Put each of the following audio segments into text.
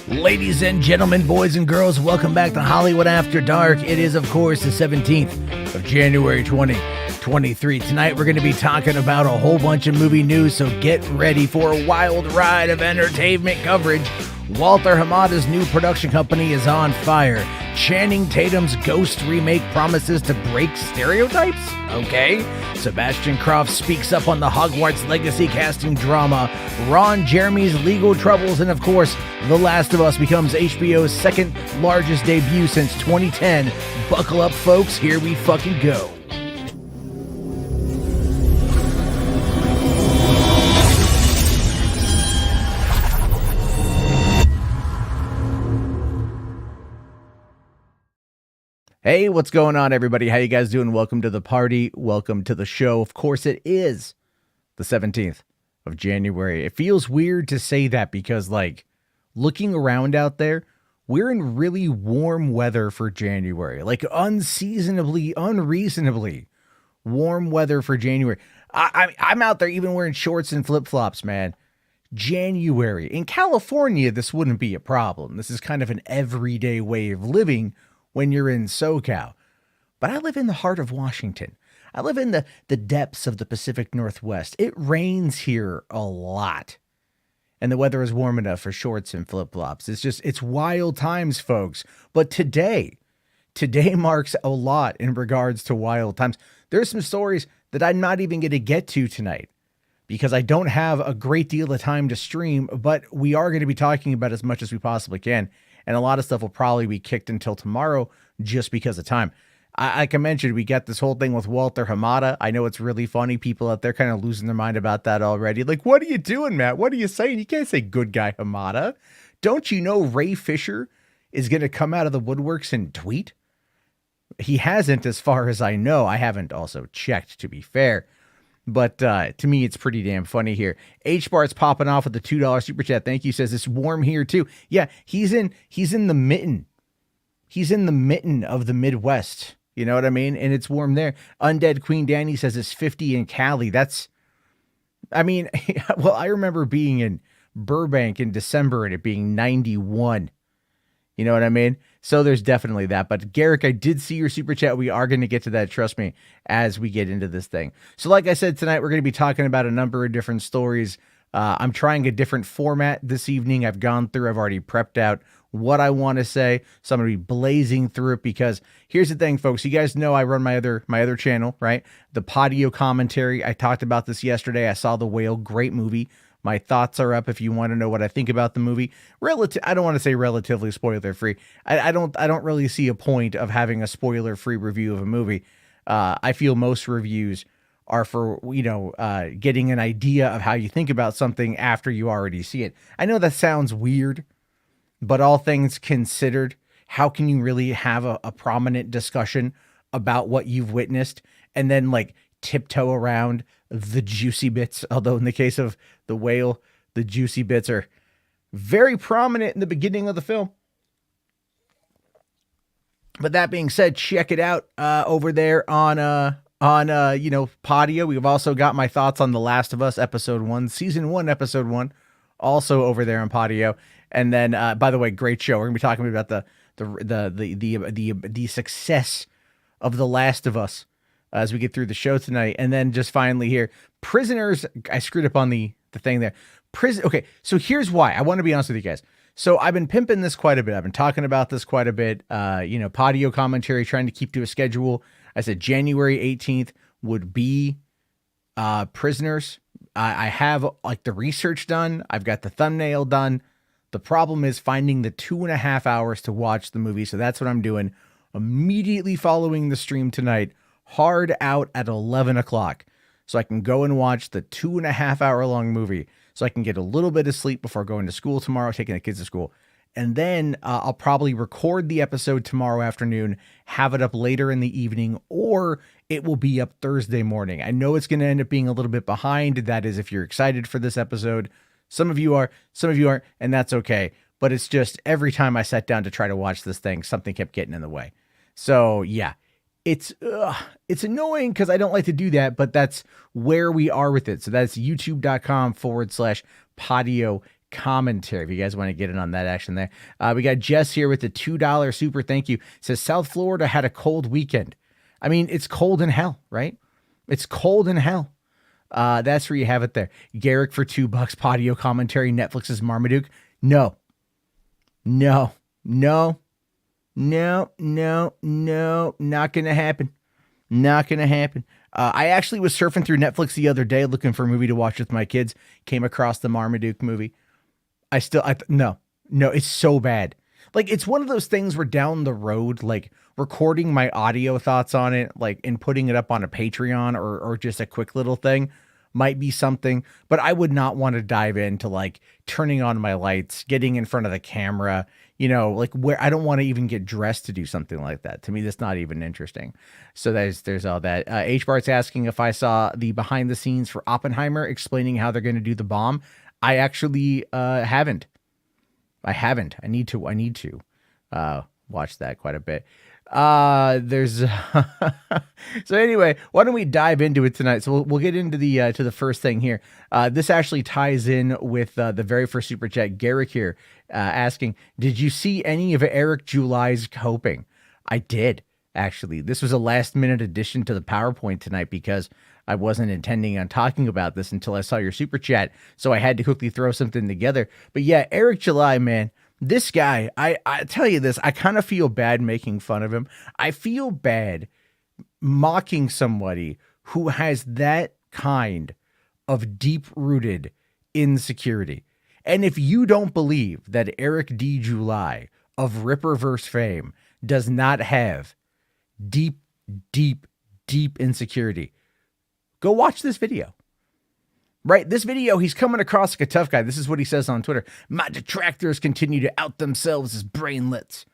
Ladies and gentlemen, boys and girls, welcome back to Hollywood After Dark. It is, of course, the 17th of January 2023. Tonight, we're going to be talking about a whole bunch of movie news, so get ready for a wild ride of entertainment coverage. Walter Hamada's new production company is on fire. Channing Tatum's Ghost remake promises to break stereotypes? Okay. Sebastian Croft speaks up on the Hogwarts Legacy casting drama. Ron Jeremy's legal troubles. And of course, The Last of Us becomes HBO's second largest debut since 2010. Buckle up, folks. Here we fucking go. Hey, what's going on, everybody? How you guys doing? Welcome to the party. Welcome to the show. Of course, it is the 17th of January. It feels weird to say that because, like, looking around out there, we're in really warm weather for January. Like, unreasonably warm weather for January. I'm out there even wearing shorts and flip-flops, man. January. In California, this wouldn't be a problem. This is kind of an everyday way of living when you're in SoCal. But I live in the heart of Washington. I live in the depths of the Pacific Northwest. It rains here a lot. And the weather is warm enough for shorts and flip-flops. It's wild times, folks. But today marks a lot in regards to wild times. There's some stories that I'm not even going to get to tonight because I don't have a great deal of time to stream, but we are going to be talking about as much as we possibly can. And a lot of stuff will probably be kicked until tomorrow just because of time. Like I mentioned, we got this whole thing with Walter Hamada. I know it's really funny. People out there kind of losing their mind about that already. Like, what are you doing, Matt? What are you saying? You can't say good guy Hamada. Don't you know Ray Fisher is going to come out of the woodworks and tweet? He hasn't, as far as I know. I haven't also checked, to be fair. But to me, it's pretty damn funny here. H-Bart's popping off with the $2 super chat. Thank you. Says it's warm here too. Yeah, he's in the mitten. He's in the mitten of the Midwest. You know what I mean? And it's warm there. Undead Queen Danny says it's 50 in Cali. Well, I remember being in Burbank in December and it being 91. You know what I mean? So there's definitely that. But Garrick, I did see your super chat. We are going to get to that, trust me, as we get into this thing. So like I said, tonight we're going to be talking about a number of different stories. I'm trying a different format this evening. I've already prepped out what I want to say. So I'm going to be blazing through it because here's the thing, folks. You guys know I run my other channel, right? The Patio Commentary. I talked about this yesterday. I saw The Whale. Great movie. My thoughts are up if you want to know what I think about the movie. I don't want to say relatively spoiler free. I don't really see a point of having a spoiler free review of a movie. I feel most reviews are for, getting an idea of how you think about something after you already see it. I know that sounds weird, but all things considered, how can you really have a prominent discussion about what you've witnessed and then like tiptoe around the juicy bits? Although in the case of The Whale, the juicy bits are very prominent in the beginning of the film. But that being said, check it out over there on Patio. We've also got my thoughts on The Last of Us episode 1, season 1, episode 1, also over there on Patio. And then, by the way, great show. We're gonna be talking about the success of The Last of Us as we get through the show tonight. And then just finally here, Prisoners. I screwed up on the thing there. Okay, so here's why. I want to be honest with you guys. So I've been pimping this quite a bit. I've been talking about this quite a bit. Patio Commentary, trying to keep to a schedule. I said January 18th would be Prisoners. I have like the research done. I've got the thumbnail done. The problem is finding the 2.5 hours to watch the movie. So that's what I'm doing immediately following the stream tonight. Hard out at 11 o'clock. So I can go and watch the 2.5 hour long movie. So I can get a little bit of sleep before going to school tomorrow, taking the kids to school. And then I'll probably record the episode tomorrow afternoon, have it up later in the evening, or it will be up Thursday morning. I know it's going to end up being a little bit behind. That is if you're excited for this episode. Some of you are, some of you aren't, and that's okay. But it's just every time I sat down to try to watch this thing, something kept getting in the way. So yeah, it's annoying because I don't like to do that, but that's where we are with it. So that's youtube.com/Patio commentary. If you guys want to get in on that action there. We got Jess here with the $2 super thank you. Says South Florida had a cold weekend. I mean, it's cold in hell, right? It's cold in hell. That's where you have it there. Garrick for $2. Patio commentary. Netflix's Marmaduke. No, not gonna happen. Not gonna happen. I actually was surfing through Netflix the other day looking for a movie to watch with my kids. Came across the Marmaduke movie. No, it's so bad. Like, it's one of those things where down the road, like recording my audio thoughts on it, like, and putting it up on a Patreon or just a quick little thing might be something, but I would not want to dive into like turning on my lights, getting in front of the camera, like where I don't want to even get dressed to do something like that. To me, that's not even interesting. So there's all that. H-Bart's asking if I saw the behind the scenes for Oppenheimer explaining how they're going to do the bomb. I actually haven't. I need to watch that quite a bit. There's so anyway, why don't we dive into it tonight? So we'll get into the to the first thing here. This actually ties in with the very first super chat. Garrick here asking, did you see any of Eric July's coping? I did, actually. This was a last minute addition to the PowerPoint tonight because I wasn't intending on talking about this until I saw your super chat, so I had to quickly throw something together. But yeah, Eric July, man. This guy, I tell you this, I kind of feel bad making fun of him. I feel bad mocking somebody who has that kind of deep-rooted insecurity. And if you don't believe that Eric D. July of Ripperverse fame does not have deep insecurity, go watch this video. Right, this video, he's coming across like a tough guy. This is what he says on Twitter. My detractors continue to out themselves as brainlets.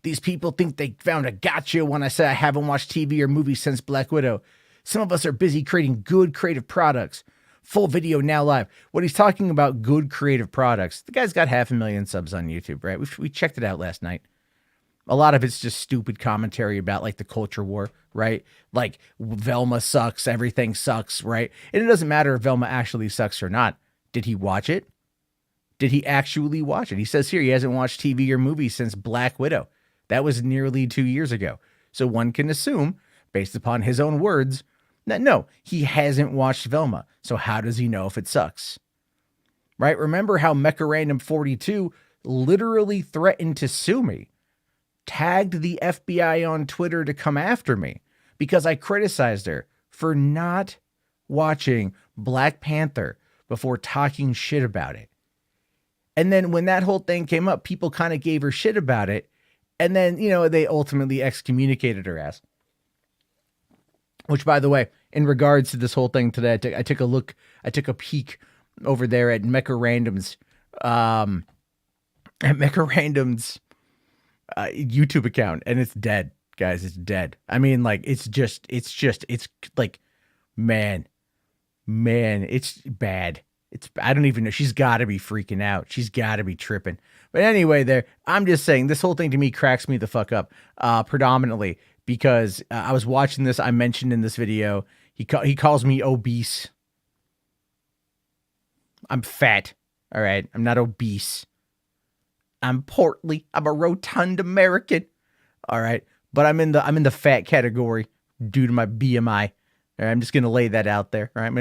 These people think they found a gotcha when I say I haven't watched TV or movies since Black Widow. Some of us are busy creating good creative products. Full video now live. What he's talking about, good creative products. The guy's got 500,000 subs on YouTube, right? We checked it out last night. A lot of it's just stupid commentary about like the culture war, right? Like Velma sucks, everything sucks, right? And it doesn't matter if Velma actually sucks or not. Did he watch it? Did he actually watch it? He says here he hasn't watched TV or movies since Black Widow. That was nearly 2 years ago. So one can assume, based upon his own words, that no, he hasn't watched Velma. So how does he know if it sucks? Right? Remember how Mecha Random 42 literally threatened to sue me, tagged the FBI on Twitter to come after me because I criticized her for not watching Black Panther before talking shit about it. And then when that whole thing came up, people kind of gave her shit about it. And then, they ultimately excommunicated her ass. Which, by the way, in regards to this whole thing today, I took a peek over there at Mecha Random's, YouTube account, and it's dead, guys. It's dead. I mean, like, it's like, man, it's bad. I don't even know. She's got to be freaking out. She's got to be tripping. But anyway, I'm just saying this whole thing to me cracks me the fuck up, predominantly because I was watching this. I mentioned in this video, he calls me obese. I'm fat. All right. I'm not obese. I'm portly. I'm a rotund American. All right. But I'm in the fat category due to my BMI. All right, I'm just going to lay that out there. All right. I'm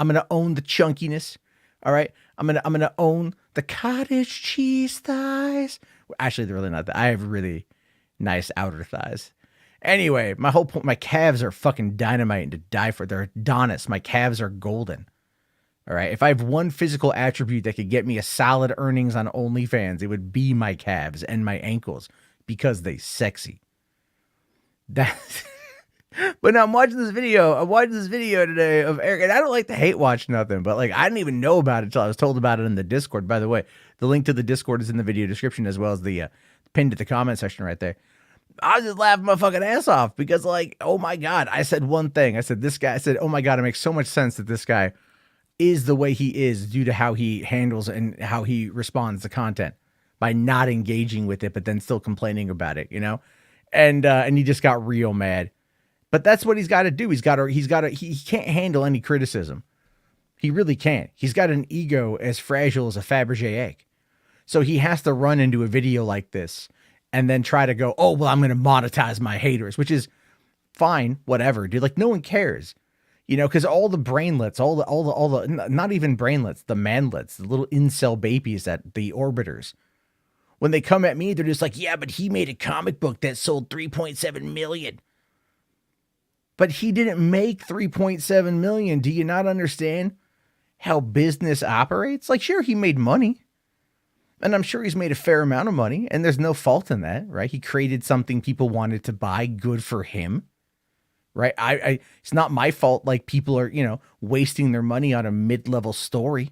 going to own the chunkiness. All right. I'm going to own the cottage cheese thighs. Actually, they're really not that. I have really nice outer thighs. Anyway, my whole point, my calves are fucking dynamite and to die for. They're Adonis. My calves are golden. All right. If I have one physical attribute that could get me a solid earnings on OnlyFans, it would be my calves and my ankles because they sexy. But now I'm watching this video. Today of Eric, and I don't like to hate watch nothing, but like I didn't even know about it until I was told about it in the Discord. By the way, the link to the Discord is in the video description as well as the pinned to the comment section right there. I was just laughing my fucking ass off because, like, oh my God, I said one thing. I said, oh my God, it makes so much sense that this guy is the way he is due to how he handles and how he responds to content by not engaging with it, but then still complaining about it, and he just got real mad. But that's what he's got to do. He can't handle any criticism. He really can't. He's got an ego as fragile as a Fabergé egg. So he has to run into a video like this and then try to go, oh, well, I'm going to monetize my haters, which is fine, whatever, dude. Like, no one cares, you know, because all the brainlets, all the, not even brainlets, the manlets, the little incel babies, that the orbiters, when they come at me, they're just like, yeah, but he made a comic book that sold 3.7 million. But he didn't make 3.7 million. Do you not understand how business operates? Like, sure, he made money. And I'm sure he's made a fair amount of money. And there's no fault in that, right? He created something people wanted to buy. Good for him, right? It's not my fault. Like, people are, you know, wasting their money on a mid-level story.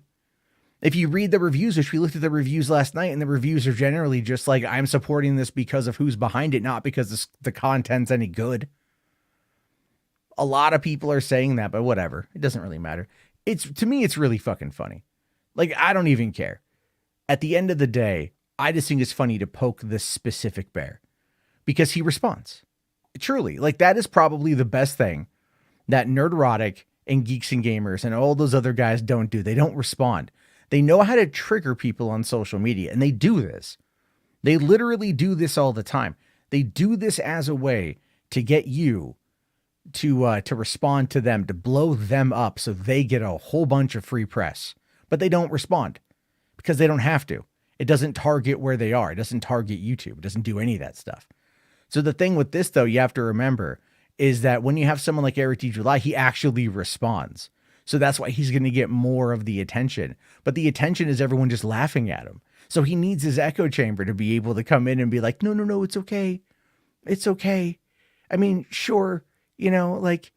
If you read the reviews, which we looked at the reviews last night, and the reviews are generally just like, I'm supporting this because of who's behind it, not because the content's any good. A lot of people are saying that, but whatever. It doesn't really matter. To me, it's really fucking funny. Like, I don't even care. At the end of the day, I just think it's funny to poke this specific bear because he responds. Truly, like, that is probably the best thing that Nerdrotic and Geeks and Gamers and all those other guys don't do. They don't respond. They know how to trigger people on social media, and they do this. They literally do this all the time. They do this as a way to get you to respond to them, to blow them up so they get a whole bunch of free press. But they don't respond because they don't have to. It doesn't target where they are. It doesn't target YouTube. It doesn't do any of that stuff. So the thing with this, though, you have to remember is that when you have someone like Eric D. July, he actually responds. So that's why he's going to get more of the attention. But the attention is everyone just laughing at him. So he needs his echo chamber to be able to come in and be like, no, it's okay. It's okay. I mean, sure, you know, like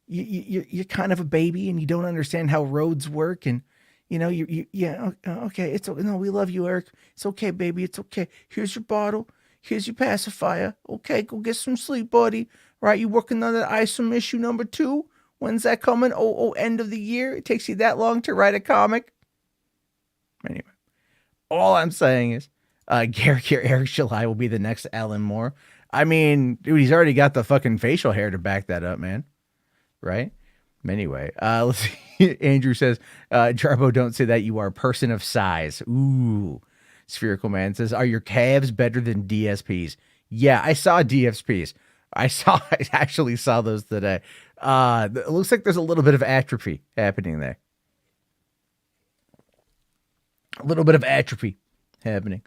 you're kind of a baby and you don't understand how roads work. And, you know, yeah, okay. No, we love you, Eric. It's okay, baby. It's okay. Here's your bottle. Here's your pacifier. Okay, go get some sleep, buddy. Right, you working on that ISOM issue number 2? When's that coming? End of the year? It takes you that long to write a comic? Anyway, all I'm saying is Eric July will be the next Alan Moore. I mean, dude, he's already got the fucking facial hair to back that up, man. Right? Anyway, let's see. Andrew says, Jarbo, don't say that. You are a person of size. Ooh. Spherical Man says, are your calves better than DSPs? Yeah, I saw DSPs. I actually saw those today. It looks like there's a little bit of atrophy happening there. A little bit of atrophy happening.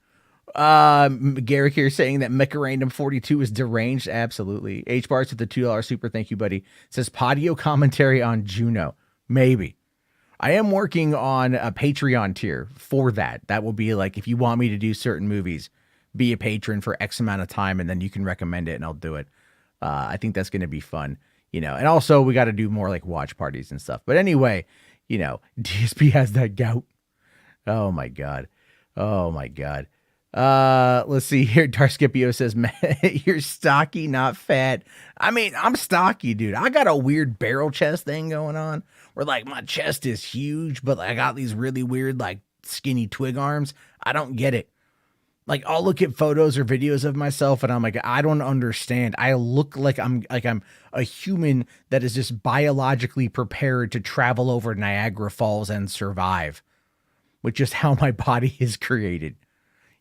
Garrick here saying that Mecha Random 42 is deranged. Absolutely. H Bars with the $2 super. Thank you, buddy. Says Podio commentary on Juno. Maybe. I am working on a Patreon tier for that. That will be like, if you want me to do certain movies, be a patron for X amount of time, and then you can recommend it and I'll do it. I think that's going to be fun, you know, and also we got to do more like watch parties and stuff. But anyway, you know, DSP has that gout. Oh my God. Oh my God. Let's see here. Darskipio says, man, you're stocky, not fat. I mean, I'm stocky, dude. I got a weird barrel chest thing going on where like my chest is huge, but I got these really weird, like skinny twig arms. I don't get it. Like, I'll look at photos or videos of myself and I'm like, I don't understand. I look like I'm a human that is just biologically prepared to travel over Niagara Falls and survive, with just how my body is created.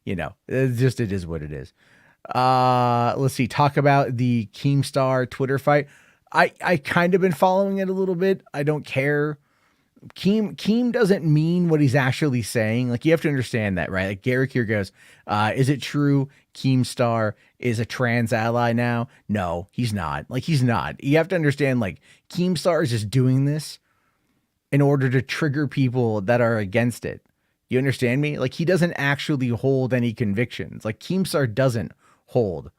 You know, it is what it is. Let's see. Talk about the Keemstar Twitter fight. I kind of been following it a little bit. I don't care. Keem doesn't mean what he's actually saying. Like, you have to understand that, right? Like, Garrick here goes, is it true Keemstar is a trans ally now? No, he's not. Like, he's not. You have to understand, like, Keemstar is just doing this in order to trigger people that are against it. You understand me? Like, he doesn't actually hold any convictions. Like, Keemstar doesn't hold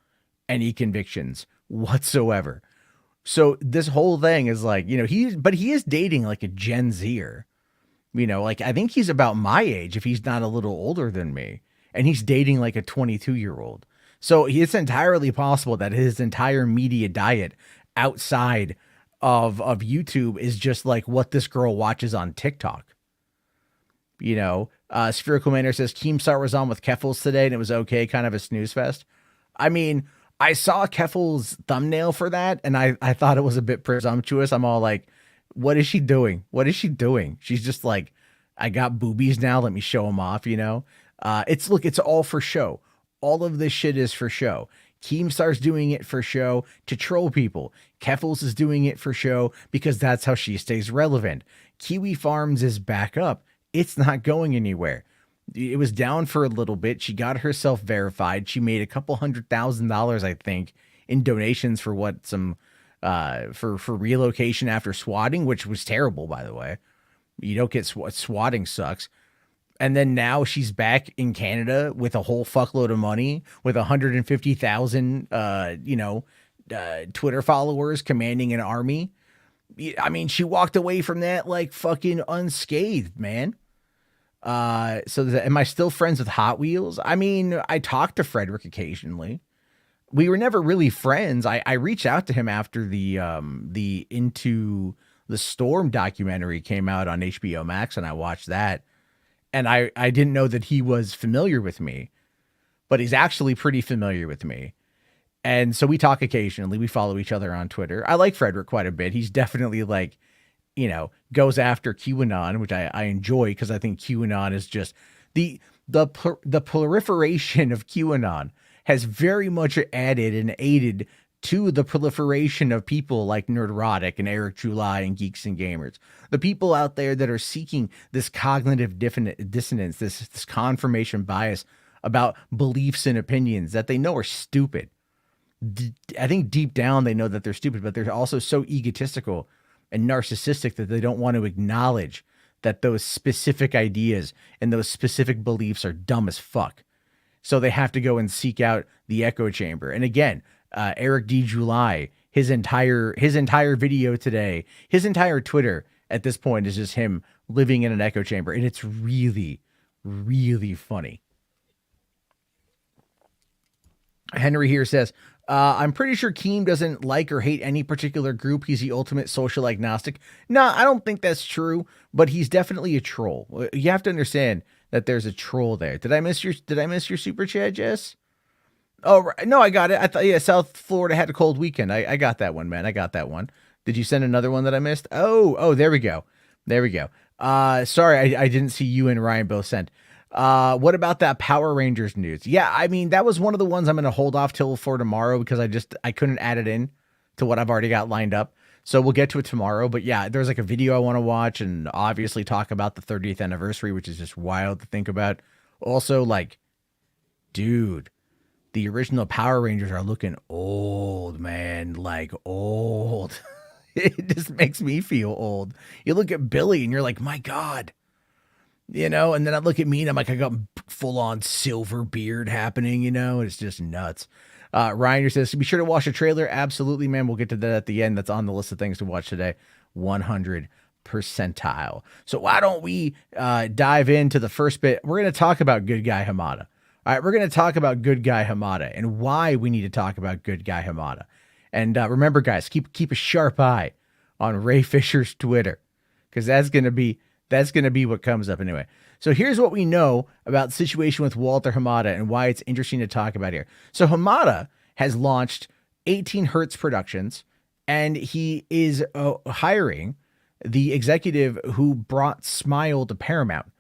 any convictions whatsoever. So this whole thing is like, you know, he is dating like a Gen Zer, you know, like I think he's about my age if he's not a little older than me, and he's dating like a 22-year-old. So it's entirely possible that his entire media diet outside of YouTube is just like what this girl watches on TikTok. You know, Spherical Manor says Keemstar was on with Keffels today and it was okay, kind of a snooze fest. I mean, I saw Keffel's thumbnail for that, and I thought it was a bit presumptuous. I'm all like, What is she doing? What is she doing? She's just like, I got boobies now. Let me show them off, you know? It's all for show. All of this shit is for show. Keemstar's doing it for show to troll people. Keffels is doing it for show because that's how she stays relevant. Kiwi Farms is back up. It's not going anywhere. It was down for a little bit. She got herself verified. She made a couple $100,000, I think, in donations for what some for relocation after swatting, which was terrible, by the way. You don't get swatting sucks. And then now she's back in Canada with a whole fuckload of money, with 150,000, Twitter followers, commanding an army. I mean, she walked away from that like fucking unscathed, man. Am I still friends with Hot Wheels? I mean, I talk to Frederick occasionally. We were never really friends. I reached out to him after the Into the Storm documentary came out on HBO Max, and I watched that. And I didn't know that he was familiar with me, but he's actually pretty familiar with me. And so we talk occasionally. We follow each other on Twitter. I like Frederick quite a bit. He's definitely like, goes after QAnon, which I enjoy because I think QAnon is just the proliferation of QAnon has very much added and aided to the proliferation of people like Nerdrotic and Eric July and Geeks and Gamers. The people out there that are seeking this cognitive dissonance, this confirmation bias about beliefs and opinions that they know are stupid. I think deep down they know that they're stupid, but they're also so egotistical and narcissistic that they don't want to acknowledge that those specific ideas and those specific beliefs are dumb as fuck. So they have to go and seek out the echo chamber. And again, Eric D. July, his entire video today, his entire Twitter at this point is just him living in an echo chamber. And it's really, really funny. Henry here says, I'm pretty sure Keem doesn't like or hate any particular group. He's the ultimate social agnostic. No, I don't think that's true, but he's definitely a troll. You have to understand that there's a troll there. Did I miss your super chat, Jess? Oh, no, I got it. I thought, South Florida had a cold weekend. I got that one, man. I got that one. Did you send another one that I missed? Oh, there we go. Sorry, I didn't see you and Ryan both sent. What about that Power Rangers news? Yeah, I mean, that was one of the ones I'm going to hold off till for tomorrow because I couldn't add it in to what I've already got lined up. So we'll get to it tomorrow. But yeah, there's like a video I want to watch and obviously talk about the 30th anniversary, which is just wild to think about. Also, like, dude, the original Power Rangers are looking old, man, like old. It just makes me feel old. You look at Billy and you're like, my God. And then I look at me and I'm like, I got full on silver beard happening, it's just nuts. Ryan says, be sure to watch the trailer. Absolutely, man. We'll get to that at the end. That's on the list of things to watch today. 100 percentile. So why don't we dive into the first bit? We're going to talk about Good Guy Hamada. All right, we're going to talk about Good Guy Hamada and why we need to talk about Good Guy Hamada. And remember, guys, keep a sharp eye on Ray Fisher's Twitter because that's going to be what comes up anyway. So here's what we know about the situation with Walter Hamada and why it's interesting to talk about here. So Hamada has launched 18 Hertz Productions, and he is hiring the executive who brought Smile to Paramount.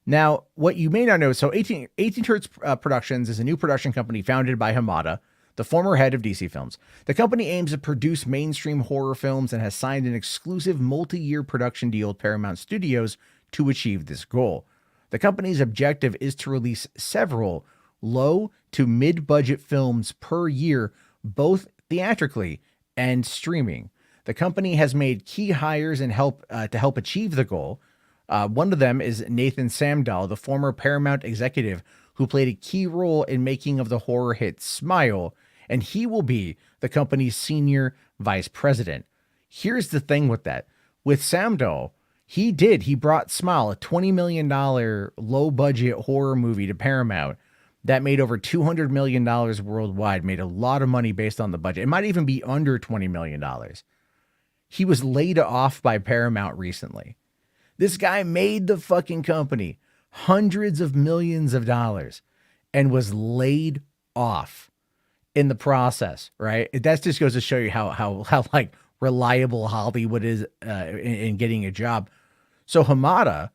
Now, what you may not know, so 18 Hertz Productions is a new production company founded by Hamada, the former head of DC Films. The company aims to produce mainstream horror films and has signed an exclusive multi-year production deal with Paramount Studios to achieve this goal. The company's objective is to release several low to mid-budget films per year, both theatrically and streaming. The company has made key hires and to help achieve the goal. One of them is Nathan Samdahl, the former Paramount executive who played a key role in making of the horror hit Smile, and he will be the company's senior vice president. Here's the thing with that. With Samdahl, he brought Smile, a $20 million low-budget horror movie to Paramount that made over $200 million worldwide, made a lot of money based on the budget. It might even be under $20 million. He was laid off by Paramount recently. This guy made the fucking company hundreds of millions of dollars and was laid off in the process, right? That just goes to show you how like reliable Hollywood is in getting a job. So Hamada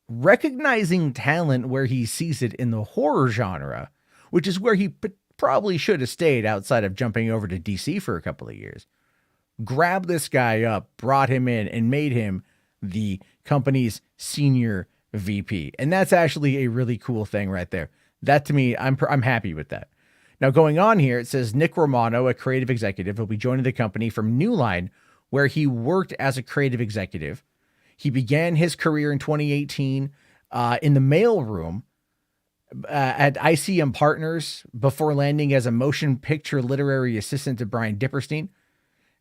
recognizing talent where he sees it in the horror genre, which is where he probably should have stayed outside of jumping over to DC for a couple of years, grabbed this guy up, brought him in, and made him the company's senior VP. And that's actually a really cool thing right there. That to me, I'm happy with that. Now going on here, it says Nick Romano, a creative executive, will be joining the company from New Line, where he worked as a creative executive. He began his career in 2018 in the mailroom at ICM Partners before landing as a motion picture literary assistant to Brian Dipperstein.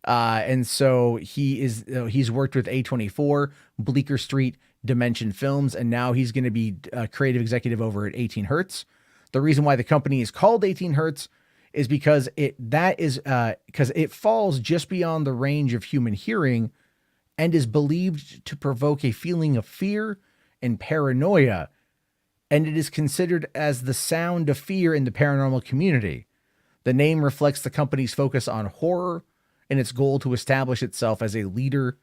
And so he's worked with A24, Bleecker Street, Dimension Films, and now he's going to be a creative executive over at 18 Hertz. The reason why the company is called 18 Hertz is because it falls just beyond the range of human hearing and is believed to provoke a feeling of fear and paranoia, and it is considered as the sound of fear in the paranormal community. The name reflects the company's focus on horror and its goal to establish itself as a leader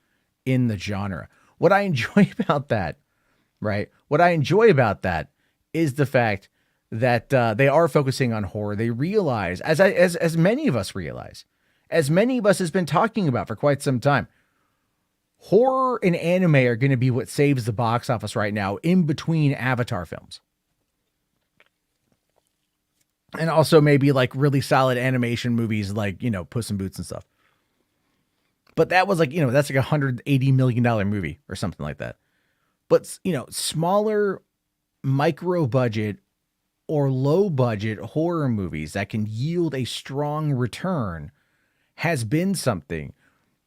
in the genre. What I enjoy about that, right? What I enjoy about that is the fact that they are focusing on horror. They realize, as many of us realize, as many of us has been talking about for quite some time, horror and anime are going to be what saves the box office right now in between Avatar films. And also maybe like really solid animation movies like, Puss in Boots and stuff. But that was like, that's like $180 million movie or something like that. But, smaller micro budget or low budget horror movies that can yield a strong return has been something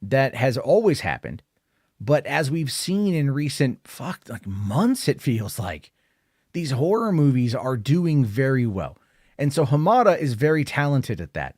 that has always happened. But as we've seen in recent months, it feels like these horror movies are doing very well. And so Hamada is very talented at that.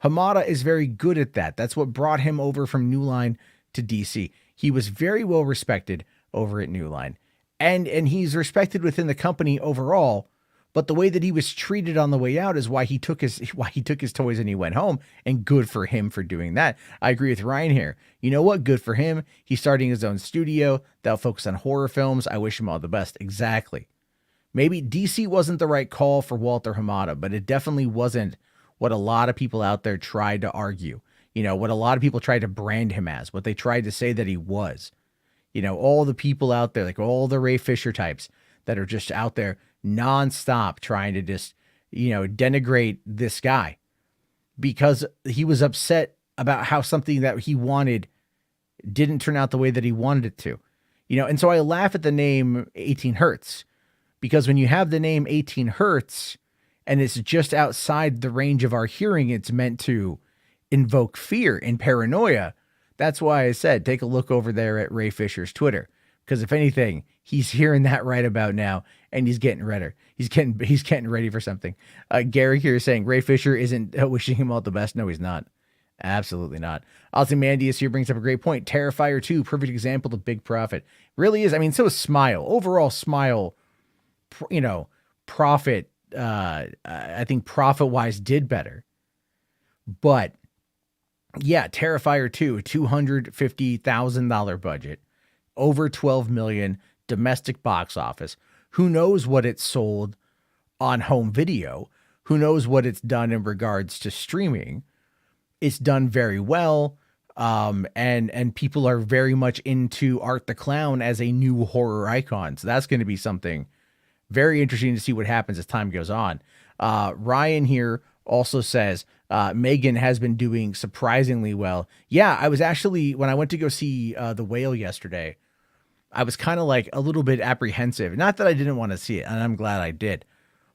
Hamada is very good at that. That's what brought him over from New Line to DC. He was very well respected over at New Line. And he's respected within the company overall. But the way that he was treated on the way out is why he took his toys and he went home. And good for him for doing that. I agree with Ryan here. You know what? Good for him. He's starting his own studio that'll focus on horror films. I wish him all the best. Exactly. Maybe DC wasn't the right call for Walter Hamada, but it definitely wasn't what a lot of people out there tried to argue. What a lot of people tried to brand him as, what they tried to say that he was. All the people out there, like all the Ray Fisher types that are just out there nonstop trying to just, denigrate this guy because he was upset about how something that he wanted didn't turn out the way that he wanted it to, and so I laugh at the name 18 Hertz because when you have the name 18 Hertz and it's just outside the range of our hearing, it's meant to invoke fear and paranoia. That's why I said, take a look over there at Ray Fisher's Twitter. Because if anything, he's hearing that right about now, and he's getting ready. He's getting ready for something. Gary here is saying Ray Fisher isn't wishing him all the best. No, he's not. Absolutely not. Ozymandias here brings up a great point. Terrifier 2, perfect example of big profit. Really is. I mean, so is Smile. Overall, Smile, profit. I think profit-wise did better. But yeah, Terrifier 2, $250,000 budget. Over 12 million domestic box office. Who knows what it's sold on home video? Who knows what it's done in regards to streaming? It's done very well. And people are very much into Art the Clown as a new horror icon. So that's going to be something very interesting to see what happens as time goes on. Ryan here also says, Megan has been doing surprisingly well. Yeah, I was actually, when I went to go see The Whale yesterday, I was kind of like a little bit apprehensive. Not that I didn't want to see it, and I'm glad I did.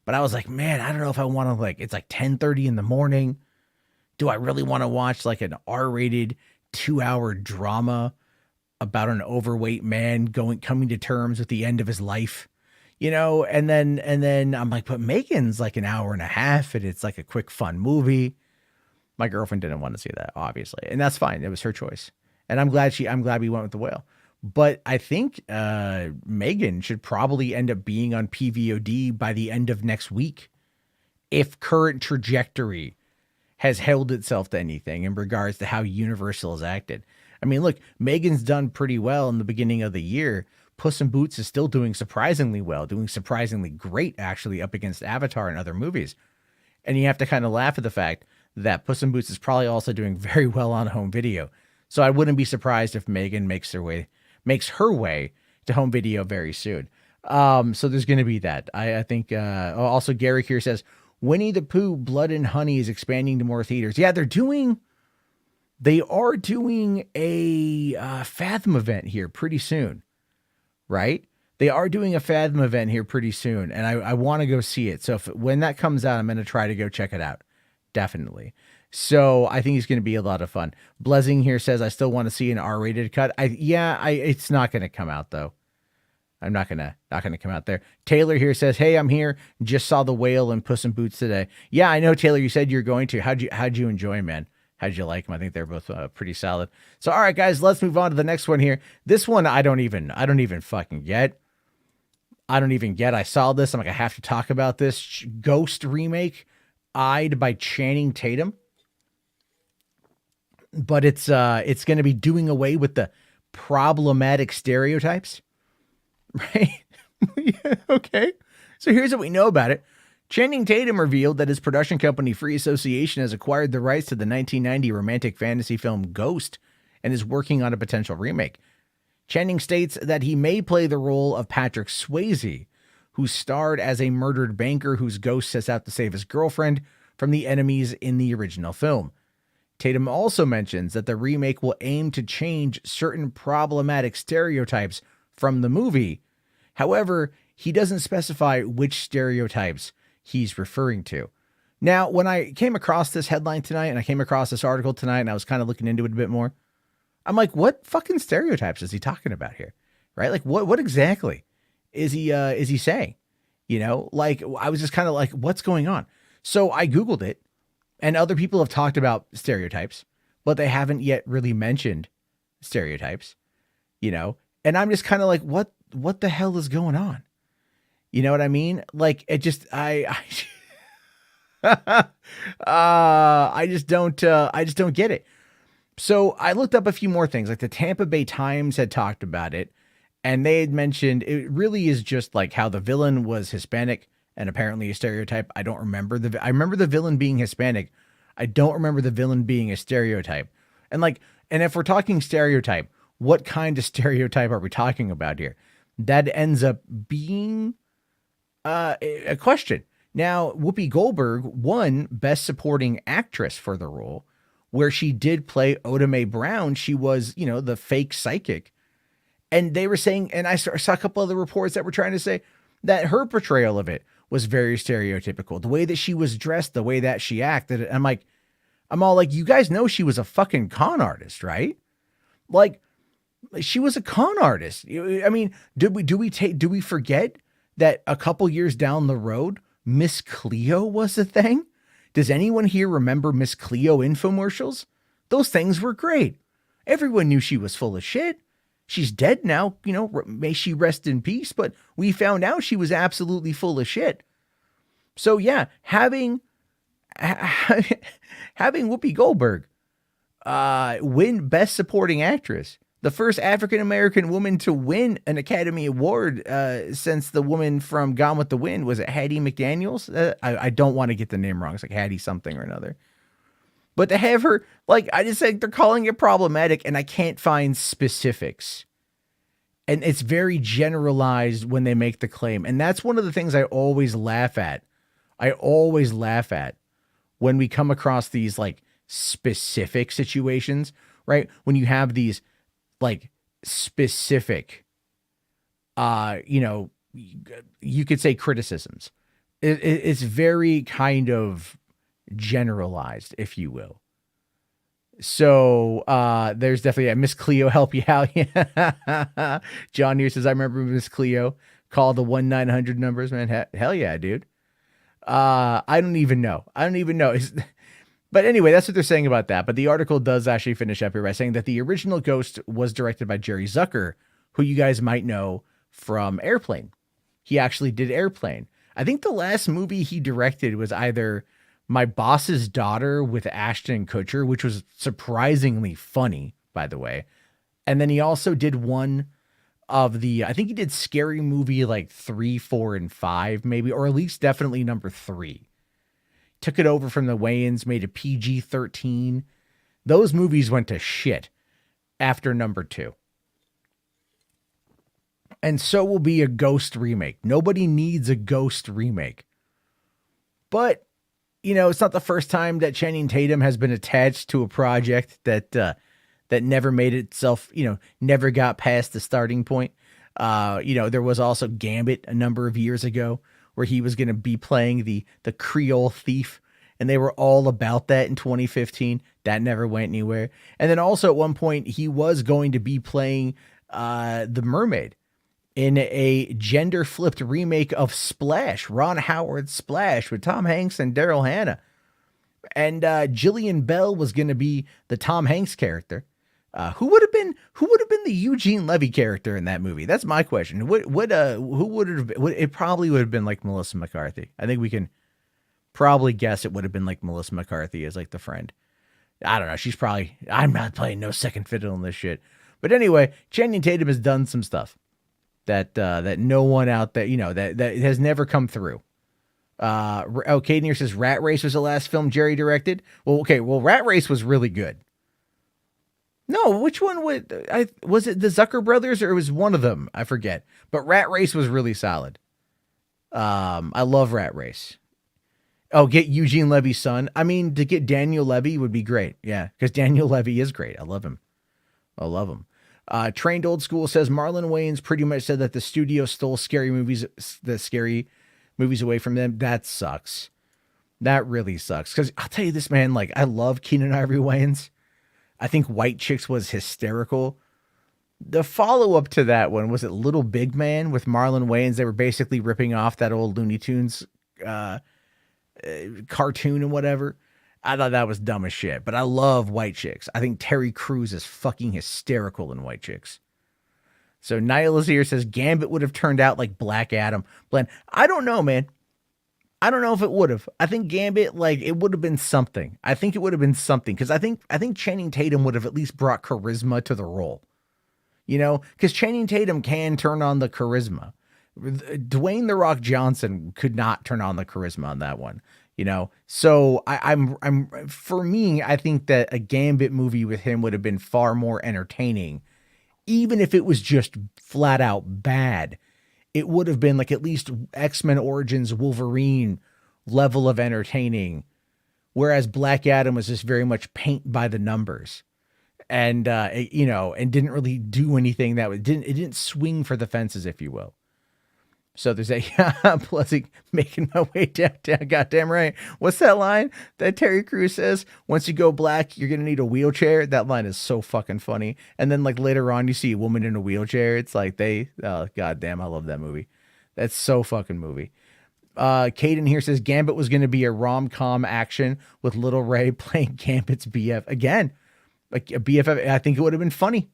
But I was like, man, I don't know if I want to, it's like 10:30 in the morning. Do I really want to watch like an R-rated 2-hour drama about an overweight man coming to terms with the end of his life? And then I'm like, but Megan's like an hour and a half, and it's like a quick, fun movie. My girlfriend didn't want to see that, obviously, and that's fine. It was her choice, and I'm glad we went with The Whale. But I think Megan should probably end up being on PVOD by the end of next week, if current trajectory has held itself to anything in regards to how Universal has acted. I mean, look, Megan's done pretty well in the beginning of the year. Puss in Boots is still doing surprisingly well, doing surprisingly great, actually, up against Avatar and other movies. And you have to kind of laugh at the fact that Puss in Boots is probably also doing very well on home video. So I wouldn't be surprised if Megan makes her way to home video very soon. So there's going to be that. I think, also Gary here says, Winnie the Pooh, Blood and Honey is expanding to more theaters. Yeah, they are doing a Fathom event here pretty soon, right? They are doing a Fathom event here pretty soon, and I want to go see it. So when that comes out, I'm going to try to go check it out. Definitely. So I think it's going to be a lot of fun. Blessing here says, I still want to see an R-rated cut. It's not going to come out though. I'm not gonna come out there. Taylor here says, hey, I'm here. Just saw The Whale and Puss in Boots today. Yeah, I know, Taylor, you said you're going to. How'd you enjoy, man? How'd you like them? I think they're both pretty solid. So, all right, guys, let's move on to the next one here. This one, I don't even fucking get. I don't even get. I saw this. I'm like, I have to talk about this. Ghost remake, Eyed by Channing Tatum. But it's going to be doing away with the problematic stereotypes. Right? Yeah, okay. So here's what we know about it. Channing Tatum revealed that his production company, Free Association, has acquired the rights to the 1990 romantic fantasy film Ghost and is working on a potential remake. Channing states that he may play the role of Patrick Swayze, who starred as a murdered banker whose ghost sets out to save his girlfriend from the enemies in the original film. Tatum also mentions that the remake will aim to change certain problematic stereotypes from the movie. However, he doesn't specify which stereotypes he's referring to. Now, when I came across this headline tonight and I came across this article tonight and I was kind of looking into it a bit more, I'm like, what fucking stereotypes is he talking about here? Right? Like what exactly is he saying? You know, like I was just kind of like, what's going on? So I Googled it, and other people have talked about stereotypes, but they haven't yet really mentioned stereotypes, you know? And I'm just kind of like, what the hell is going on? You know what I mean? Like it just, I just don't get it. So I looked up a few more things, like the Tampa Bay Times had talked about it, and they had mentioned it really is just like how the villain was Hispanic and apparently a stereotype. I remember the villain being Hispanic. I don't remember the villain being a stereotype. And if we're talking stereotype, what kind of stereotype are we talking about here? That ends up being a question. Now, Whoopi Goldberg won Best Supporting Actress for the role, where she did play Oda Mae Brown. She was, the fake psychic. And they were saying, and I saw a couple of the reports that were trying to say that her portrayal of it was very stereotypical. The way that she was dressed, the way that she acted. I'm all like, you guys know she was a fucking con artist, right? Like, she was a con artist. I mean, do we forget that a couple years down the road, Miss Cleo was a thing? Does anyone here remember Miss Cleo infomercials? Those things were great. Everyone knew she was full of shit. She's dead now, may she rest in peace, but we found out she was absolutely full of shit. So yeah, having Whoopi Goldberg win Best Supporting Actress, the first African-American woman to win an Academy Award since the woman from Gone with the Wind. Was it Hattie McDaniels? I don't want to get the name wrong. It's like Hattie something or another. But to have her, I just said they're calling it problematic, and I can't find specifics. And it's very generalized when they make the claim. And that's one of the things I always laugh at. When we come across these specific situations, right? When you have these specific, you could say criticisms. It's very kind of generalized, if you will. So there's definitely Miss Cleo help you out. John here says, I remember Miss Cleo. Call the 1-900 numbers, man. Hell yeah, dude. I don't even know. But anyway, that's what they're saying about that. But the article does actually finish up here by saying that the original Ghost was directed by Jerry Zucker, who you guys might know from Airplane. He actually did Airplane. I think the last movie he directed was either My Boss's Daughter with Ashton Kutcher, which was surprisingly funny, by the way. And then he also did one of I think he did Scary Movie like 3, 4, and 5, maybe, or at least definitely number 3. Took it over from the Wayans, made it PG-13. Those movies went to shit after number 2. And so will be a Ghost remake. Nobody needs a Ghost remake. But, it's not the first time that Channing Tatum has been attached to a project that never made itself, never got past the starting point. There was also Gambit a number of years ago where he was going to be playing the Creole thief, and they were all about that in 2015. That never went anywhere. And then also at one point he was going to be playing the mermaid in a gender flipped remake of Splash, Ron Howard's Splash, with Tom Hanks and Daryl Hannah. And Jillian Bell was going to be the Tom Hanks character. Who would have been the Eugene Levy character in that movie? That's my question. Who would have been? It probably would have been like Melissa McCarthy. I think we can probably guess it would have been like Melissa McCarthy as like the friend. I don't know. I'm not playing no second fiddle in this shit. But anyway, Channing Tatum has done some stuff that no one out there, that has never come through. Caden here says Rat Race was the last film Jerry directed. Well, okay. Well, Rat Race was really good. No, which one was it the Zucker brothers, or it was one of them? I forget. But Rat Race was really solid. I love Rat Race. Oh, get Eugene Levy's son. I mean, to get Daniel Levy would be great. Yeah, because Daniel Levy is great. I love him. Trained Old School says Marlon Wayans pretty much said that the studio stole scary movies away from them. That sucks. That really sucks. Because I'll tell you this, man, like, I love Keenen Ivory Wayans. I think White Chicks was hysterical. The follow-up to that one, was it Little Big Man with Marlon Wayans? They were basically ripping off that old Looney Tunes cartoon and whatever. I thought that was dumb as shit, but I love White Chicks. I think Terry Crews is fucking hysterical in White Chicks. So Nihilus here says Gambit would have turned out like Black Adam. Blend. I don't know, man. I don't know if it would have. I think Gambit, like, it would have been something. I think it would have been something, because I think Channing Tatum would have at least brought charisma to the role. Because Channing Tatum can turn on the charisma. Dwayne The Rock Johnson could not turn on the charisma on that one. So for me, I think that a Gambit movie with him would have been far more entertaining, even if it was just flat out bad. It would have been like at least X-Men Origins Wolverine level of entertaining, whereas Black Adam was just very much paint by the numbers, and and didn't really do anything it didn't swing for the fences, if you will. So there's plus making my way downtown. Goddamn right. What's that line that Terry Crews says? Once you go black, you're going to need a wheelchair. That line is so fucking funny. And then like later on, you see a woman in a wheelchair. It's like goddamn, I love that movie. That's so fucking movie. Caden here says Gambit was going to be a rom-com action with Little Ray playing Gambit's BF. Again, like a BFF. I think it would have been funny.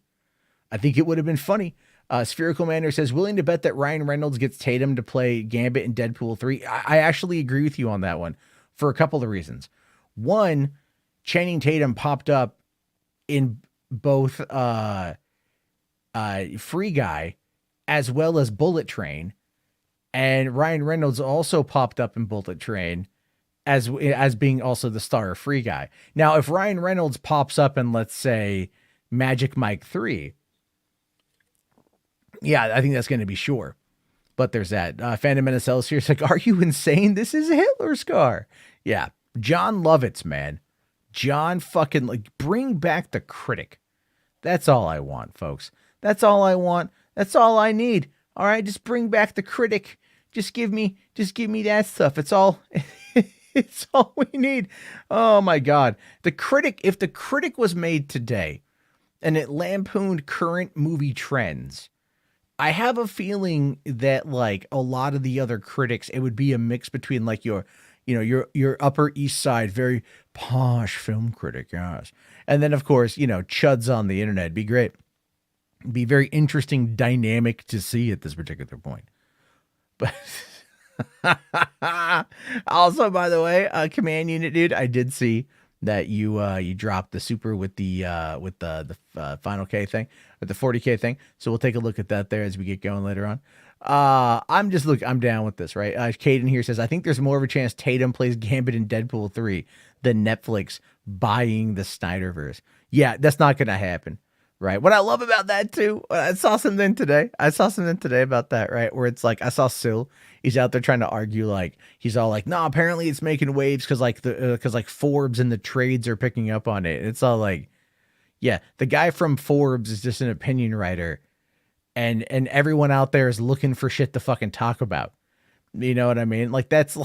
Spherical Manor says, willing to bet that Ryan Reynolds gets Tatum to play Gambit in Deadpool 3. I actually agree with you on that one for a couple of reasons. One, Channing Tatum popped up in both Free Guy as well as Bullet Train, and Ryan Reynolds also popped up in Bullet Train as being also the star of Free Guy. Now, if Ryan Reynolds pops up in, let's say, Magic Mike 3, yeah, I think that's going to be sure. But there's that. Phantom Menace here is like, are you insane? This is a Hitler scar. Yeah. John Lovitz, man. John fucking, like, bring back the critic. That's all I want, folks. That's all I want. That's all I need. All right, just bring back the critic. Just give me that stuff. It's all it's all we need. Oh my God. The Critic, if The Critic was made today and it lampooned current movie trends, I have a feeling that like a lot of the other critics, it would be a mix between like your Upper East Side, very posh film critic, yes. And then of course, chuds on the internet. It'd be great. It'd be very interesting dynamic to see at this particular point. But Also, by the way, command unit dude, I did see that you dropped the super with the final K thing, or the 40K thing. So we'll take a look at that there as we get going later on. I'm down with this, right? Caden here says, I think there's more of a chance Tatum plays Gambit in Deadpool 3 than Netflix buying the Snyderverse. Yeah, that's not gonna happen. Right. What I love about that too, I saw something today about that, right? Where it's like, I saw Sil, he's out there trying to argue, like, he's all like, no, apparently it's making waves because like Forbes and the trades are picking up on it. It's all like, yeah, the guy from Forbes is just an opinion writer, and everyone out there is looking for shit to fucking talk about. You know what I mean? That's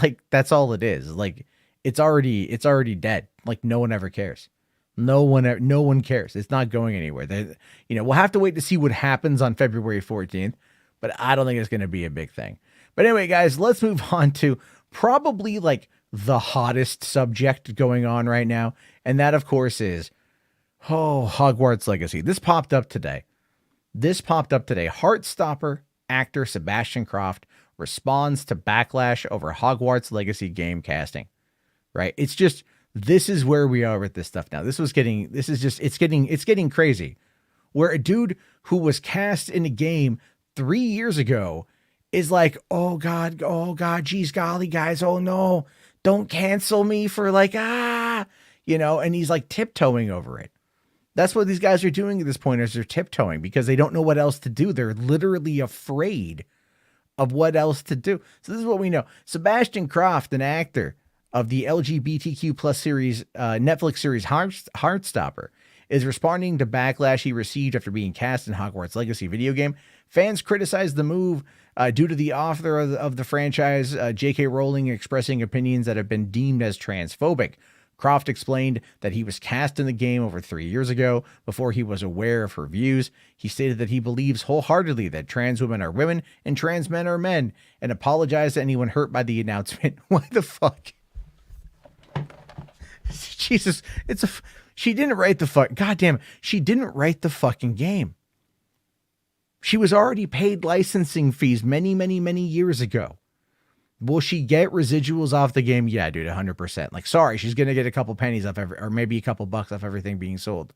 all it is. Like, it's already dead. Like, no one ever cares. No one cares. It's not going anywhere. We'll have to wait to see what happens on February 14th, but I don't think it's going to be a big thing. But anyway, guys, let's move on to probably like the hottest subject going on right now. And that, of course, is, Hogwarts Legacy. This popped up today. Heartstopper actor Sebastian Croft responds to backlash over Hogwarts Legacy game casting. Right? It's just, this is where we are with this stuff now. It's getting crazy. Where a dude who was cast in a game 3 years ago is like, oh God, geez, golly, guys, oh no, don't cancel me for like, and he's like tiptoeing over it. That's what these guys are doing at this point, is they're tiptoeing because they don't know what else to do. They're literally afraid of what else to do. So this is what we know. Sebastian Croft, an actor of the LGBTQ plus series, Netflix series Heartstopper, is responding to backlash he received after being cast in Hogwarts Legacy video game. Fans criticized the move due to the author of the franchise, J.K. Rowling, expressing opinions that have been deemed as transphobic. Croft explained that he was cast in the game over 3 years ago before he was aware of her views. He stated that he believes wholeheartedly that trans women are women and trans men are men, and apologized to anyone hurt by the announcement. Why the fuck? Jesus, she didn't write the fuck. God damn it. She didn't write the fucking game. She was already paid licensing fees many, many, many years ago. Will she get residuals off the game? Yeah, dude, 100%. Like, sorry, she's going to get a couple pennies off or maybe a couple bucks off everything being sold.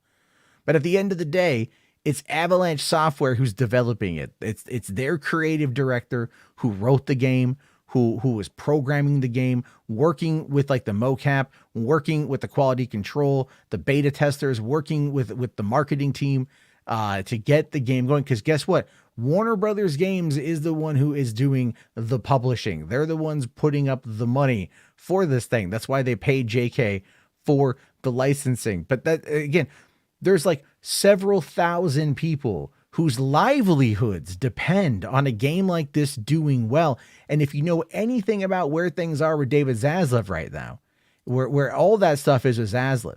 But at the end of the day, it's Avalanche Software who's developing it. It's their creative director who wrote the game, who was programming the game, working with like the mocap, working with the quality control, the beta testers, working with the marketing team to get the game going. Because guess what? Warner Brothers Games is the one who is doing the publishing. They're the ones putting up the money for this thing. That's why they paid JK for the licensing. But that, again, there's like several thousand people whose livelihoods depend on a game like this doing well. And if you know anything about where things are with David Zaslav right now, where all that stuff is with Zaslav,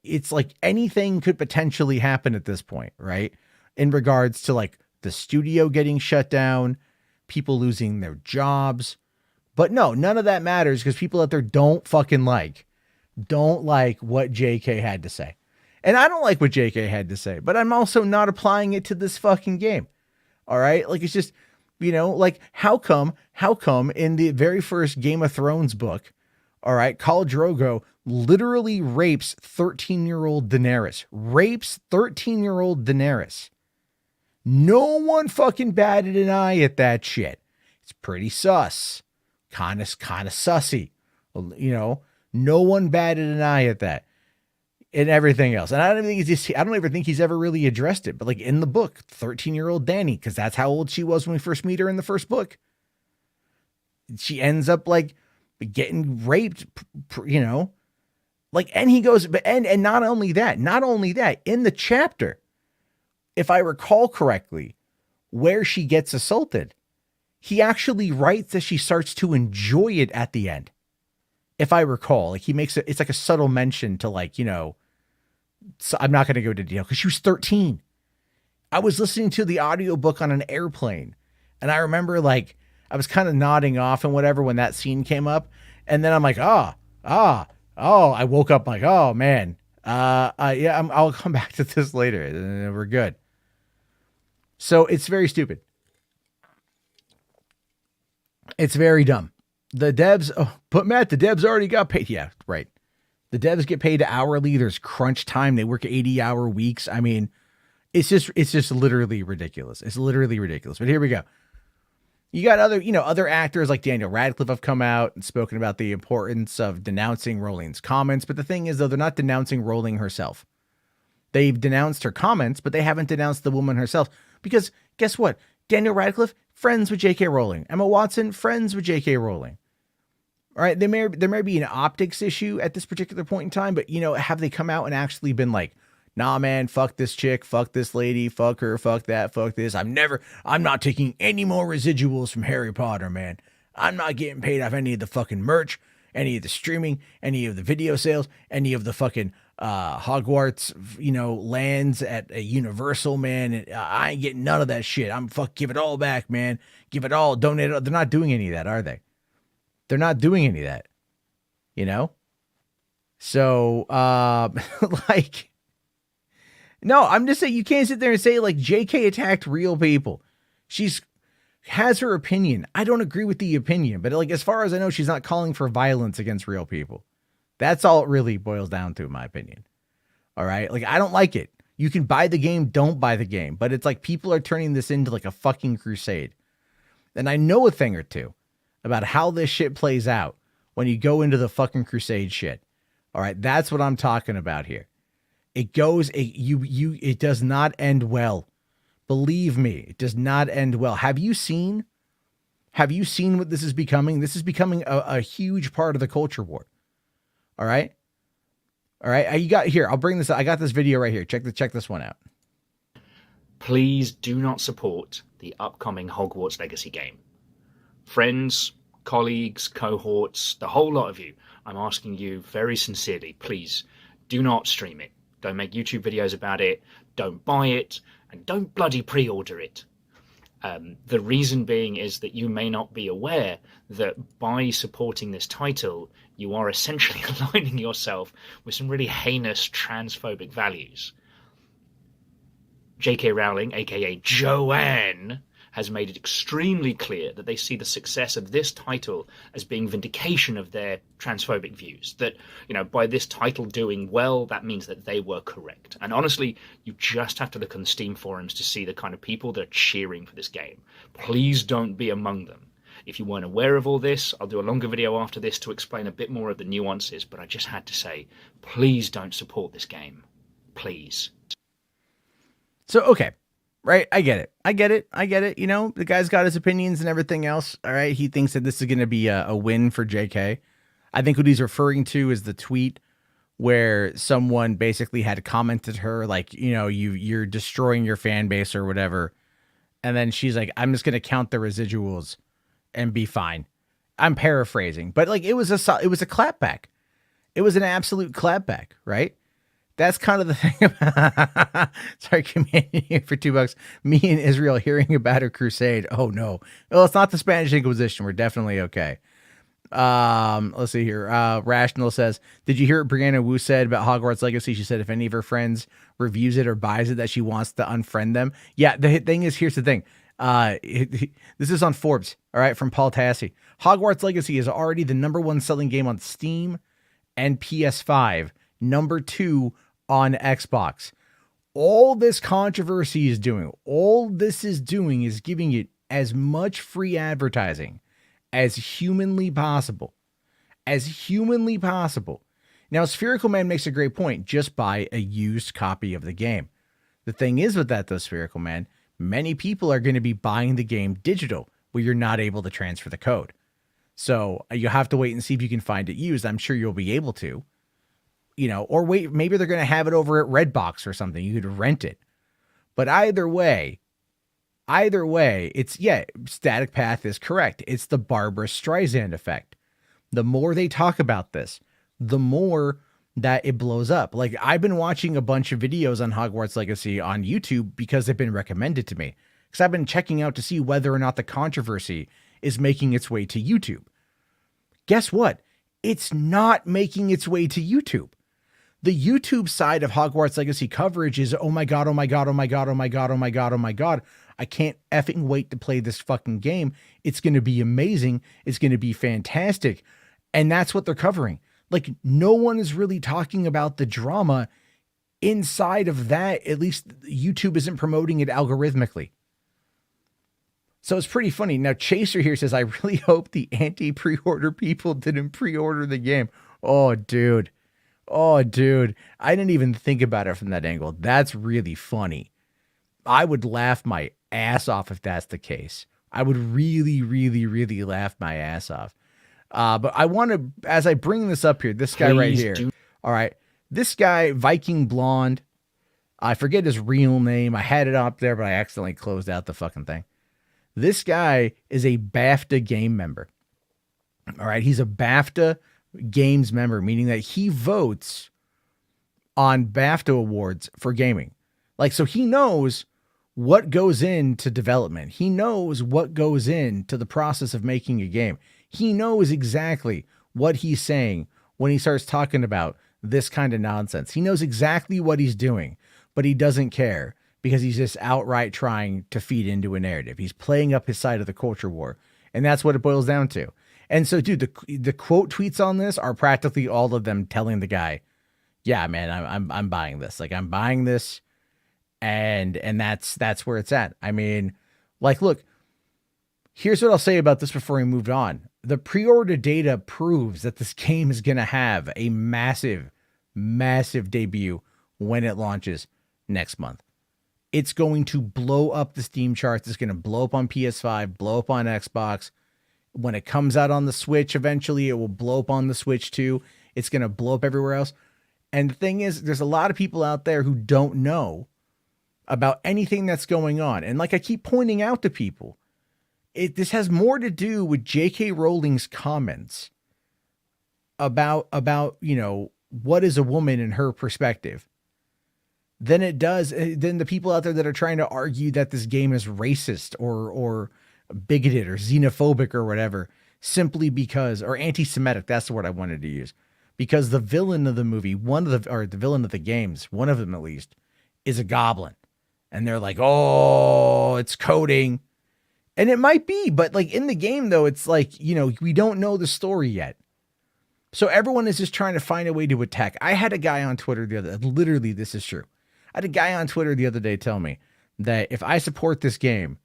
it's like anything could potentially happen at this point, right? In regards to like the studio getting shut down, people losing their jobs. But no, none of that matters because people out there don't like what JK had to say. And I don't like what JK had to say, but I'm also not applying it to this fucking game. All right. Like, it's just, like how come in the very first Game of Thrones book, all right, Khal Drogo literally rapes 13-year-old Daenerys, No one fucking batted an eye at that shit. It's pretty sus, kind of sussy, no one batted an eye at that. And everything else. And I don't ever think he's ever really addressed it. But like in the book, 13-year-old Dany, because that's how old she was when we first meet her in the first book. She ends up like getting raped, like, and he goes, and not only that, in the chapter, if I recall correctly, where she gets assaulted, he actually writes that she starts to enjoy it at the end. If I recall, like he makes it's like a subtle mention to like, so I'm not going to go into detail because she was 13. I was listening to the audiobook on an airplane and I remember like, I was kind of nodding off and whatever when that scene came up. And then I'm like, I woke up like, oh man. Yeah, I'll come back to this later and we're good. So it's very stupid. It's very dumb. The devs, but Matt, the devs already got paid. Yeah, right. The devs get paid hourly. There's crunch time. They work 80-hour weeks. I mean, it's just literally ridiculous. It's literally ridiculous. But here we go. You got other actors like Daniel Radcliffe have come out and spoken about the importance of denouncing Rowling's comments. But the thing is, though, they're not denouncing Rowling herself. They've denounced her comments, but they haven't denounced the woman herself. Because guess what? Daniel Radcliffe, friends with J.K. Rowling. Emma Watson, friends with J.K. Rowling. All right, there may be an optics issue at this particular point in time, but, have they come out and actually been like, nah, man, fuck this chick, fuck this lady, fuck her, fuck that, fuck this. I'm not taking any more residuals from Harry Potter, man. I'm not getting paid off any of the fucking merch, any of the streaming, any of the video sales, any of the fucking Hogwarts, lands at a Universal, man. I ain't getting none of that shit. Give it all back, man. Give it all, donate it. They're not doing any of that, are they? They're not doing any of that, So, no, I'm just saying you can't sit there and say like JK attacked real people. She's has her opinion. I don't agree with the opinion, but like, as far as I know, she's not calling for violence against real people. That's all it really boils down to, in my opinion. All right. Like, I don't like it. You can buy the game. Don't buy the game. But it's like people are turning this into like a fucking crusade. And I know a thing or two about how this shit plays out when you go into the fucking crusade shit. All right. That's what I'm talking about here. It does not end well. Believe me, it does not end well. Have you seen what this is becoming? This is becoming a huge part of the culture war. All right. You got here. I'll bring this. I got this video right here. Check this one out. Please do not support the upcoming Hogwarts Legacy game. Friends, colleagues, cohorts, the whole lot of you, I'm asking you very sincerely, please do not stream it. Don't make YouTube videos about it. Don't buy it. And don't bloody pre-order it. The reason being is that you may not be aware that by supporting this title, you are essentially aligning yourself with some really heinous transphobic values. J.K. Rowling, aka Joanne, has made it extremely clear that they see the success of this title as being vindication of their transphobic views. That, by this title doing well, that means that they were correct. And honestly, you just have to look on the Steam forums to see the kind of people that are cheering for this game. Please don't be among them. If you weren't aware of all this, I'll do a longer video after this to explain a bit more of the nuances, but I just had to say, please don't support this game. Please. So, okay. Right. I get it. The guy's got his opinions and everything else. All right. He thinks that this is going to be a win for JK. I think what he's referring to is the tweet where someone basically had commented her like, you're destroying your fan base or whatever. And then she's like, I'm just going to count the residuals and be fine. I'm paraphrasing, but like, it was a clapback. It was an absolute clapback. Right. That's kind of the thing about, sorry, Canadian here for $2. Me and Israel hearing about a crusade. Oh no. Well, it's not the Spanish Inquisition. We're definitely okay. Let's see here. Rational says, did you hear what Brianna Wu said about Hogwarts Legacy? She said if any of her friends reviews it or buys it, that she wants to unfriend them. Yeah, the thing is, here's the thing. This is on Forbes, all right, from Paul Tassi. Hogwarts Legacy is already the #1 selling game on Steam and PS5, #2 on Xbox. All this controversy is doing, is giving it as much free advertising as humanly possible. Now, Spherical Man makes a great point. Just buy a used copy of the game. The thing is with that, though, Spherical Man, many people are going to be buying the game digital where you're not able to transfer the code. So you have to wait and see if you can find it used. I'm sure you'll be able to. Or wait, maybe they're going to have it over at Redbox or something. You could rent it. But either way, Static Path is correct. It's the Barbara Streisand effect. The more they talk about this, the more that it blows up. Like, I've been watching a bunch of videos on Hogwarts Legacy on YouTube because they've been recommended to me. Because I've been checking out to see whether or not the controversy is making its way to YouTube. Guess what? It's not making its way to YouTube. The YouTube side of Hogwarts Legacy coverage is, oh my God, oh my God, oh my God, oh my God, oh my God, oh my God. I can't effing wait to play this fucking game. It's going to be amazing. It's going to be fantastic. And that's what they're covering. Like, no one is really talking about the drama inside of that. At least YouTube isn't promoting it algorithmically. So it's pretty funny. Now, Chaser here says, I really hope the anti-pre-order people didn't pre-order the game. Oh, dude. Oh, dude. I didn't even think about it from that angle. That's really funny. I would laugh my ass off if that's the case. I would really, really, really laugh my ass off. But I want to, as I bring this up here, this guy right here. All right. This guy, Viking Blonde. I forget his real name. I had it up there, but I accidentally closed out the fucking thing. This guy is a BAFTA game member. All right. He's a BAFTA Games member, meaning that he votes on BAFTA awards for gaming. Like, so he knows what goes into development. He knows what goes into the process of making a game. He knows exactly what he's saying when he starts talking about this kind of nonsense. He knows exactly what he's doing, but he doesn't care because he's just outright trying to feed into a narrative. He's playing up his side of the culture war. And that's what it boils down to. And so, dude, the quote tweets on this are practically all of them telling the guy, yeah, man, I'm buying this. Like, I'm buying this. And that's where it's at. I mean, like, look, here's what I'll say about this before we move on. The pre-order data proves that this game is going to have a massive, massive debut when it launches next month. It's going to blow up the Steam charts. It's going to blow up on PS5, blow up on Xbox. When it comes out on the Switch, eventually it will blow up on the Switch too. It's going to blow up everywhere else. And the thing is, there's a lot of people out there who don't know about anything that's going on. And like I keep pointing out to people, this has more to do with J.K. Rowling's comments about, you know, what is a woman in her perspective than it does, than the people out there that are trying to argue that this game is racist or bigoted or xenophobic or whatever, simply because, or anti-Semitic, that's the word I wanted to use, because the villain of the movie, the villain of the games, one of them at least, is a goblin. And they're like, oh, it's coding. And it might be, but like in the game though, it's like, you know, we don't know the story yet. So everyone is just trying to find a way to attack. I had a guy on Twitter literally, this is true. I had a guy on Twitter the other day tell me that if I support this game,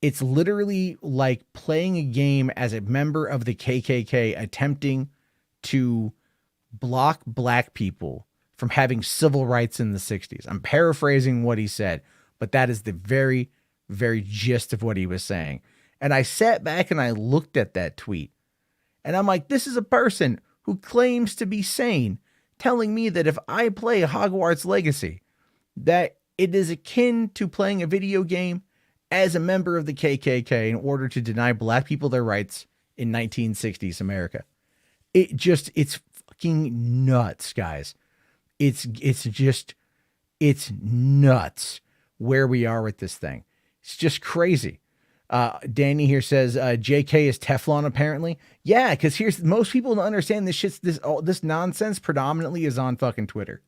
it's literally like playing a game as a member of the KKK attempting to block black people from having civil rights in the 60s. I'm paraphrasing what he said, but that is the very, very gist of what he was saying. And I sat back and I looked at that tweet and I'm like, this is a person who claims to be sane telling me that if I play Hogwarts Legacy, that it is akin to playing a video game as a member of the KKK in order to deny black people their rights in 1960s America. It's fucking nuts, guys. It's nuts where we are with this thing. It's just crazy. Danny here says, JK is Teflon apparently. Yeah, because most people don't understand this nonsense predominantly is on fucking Twitter.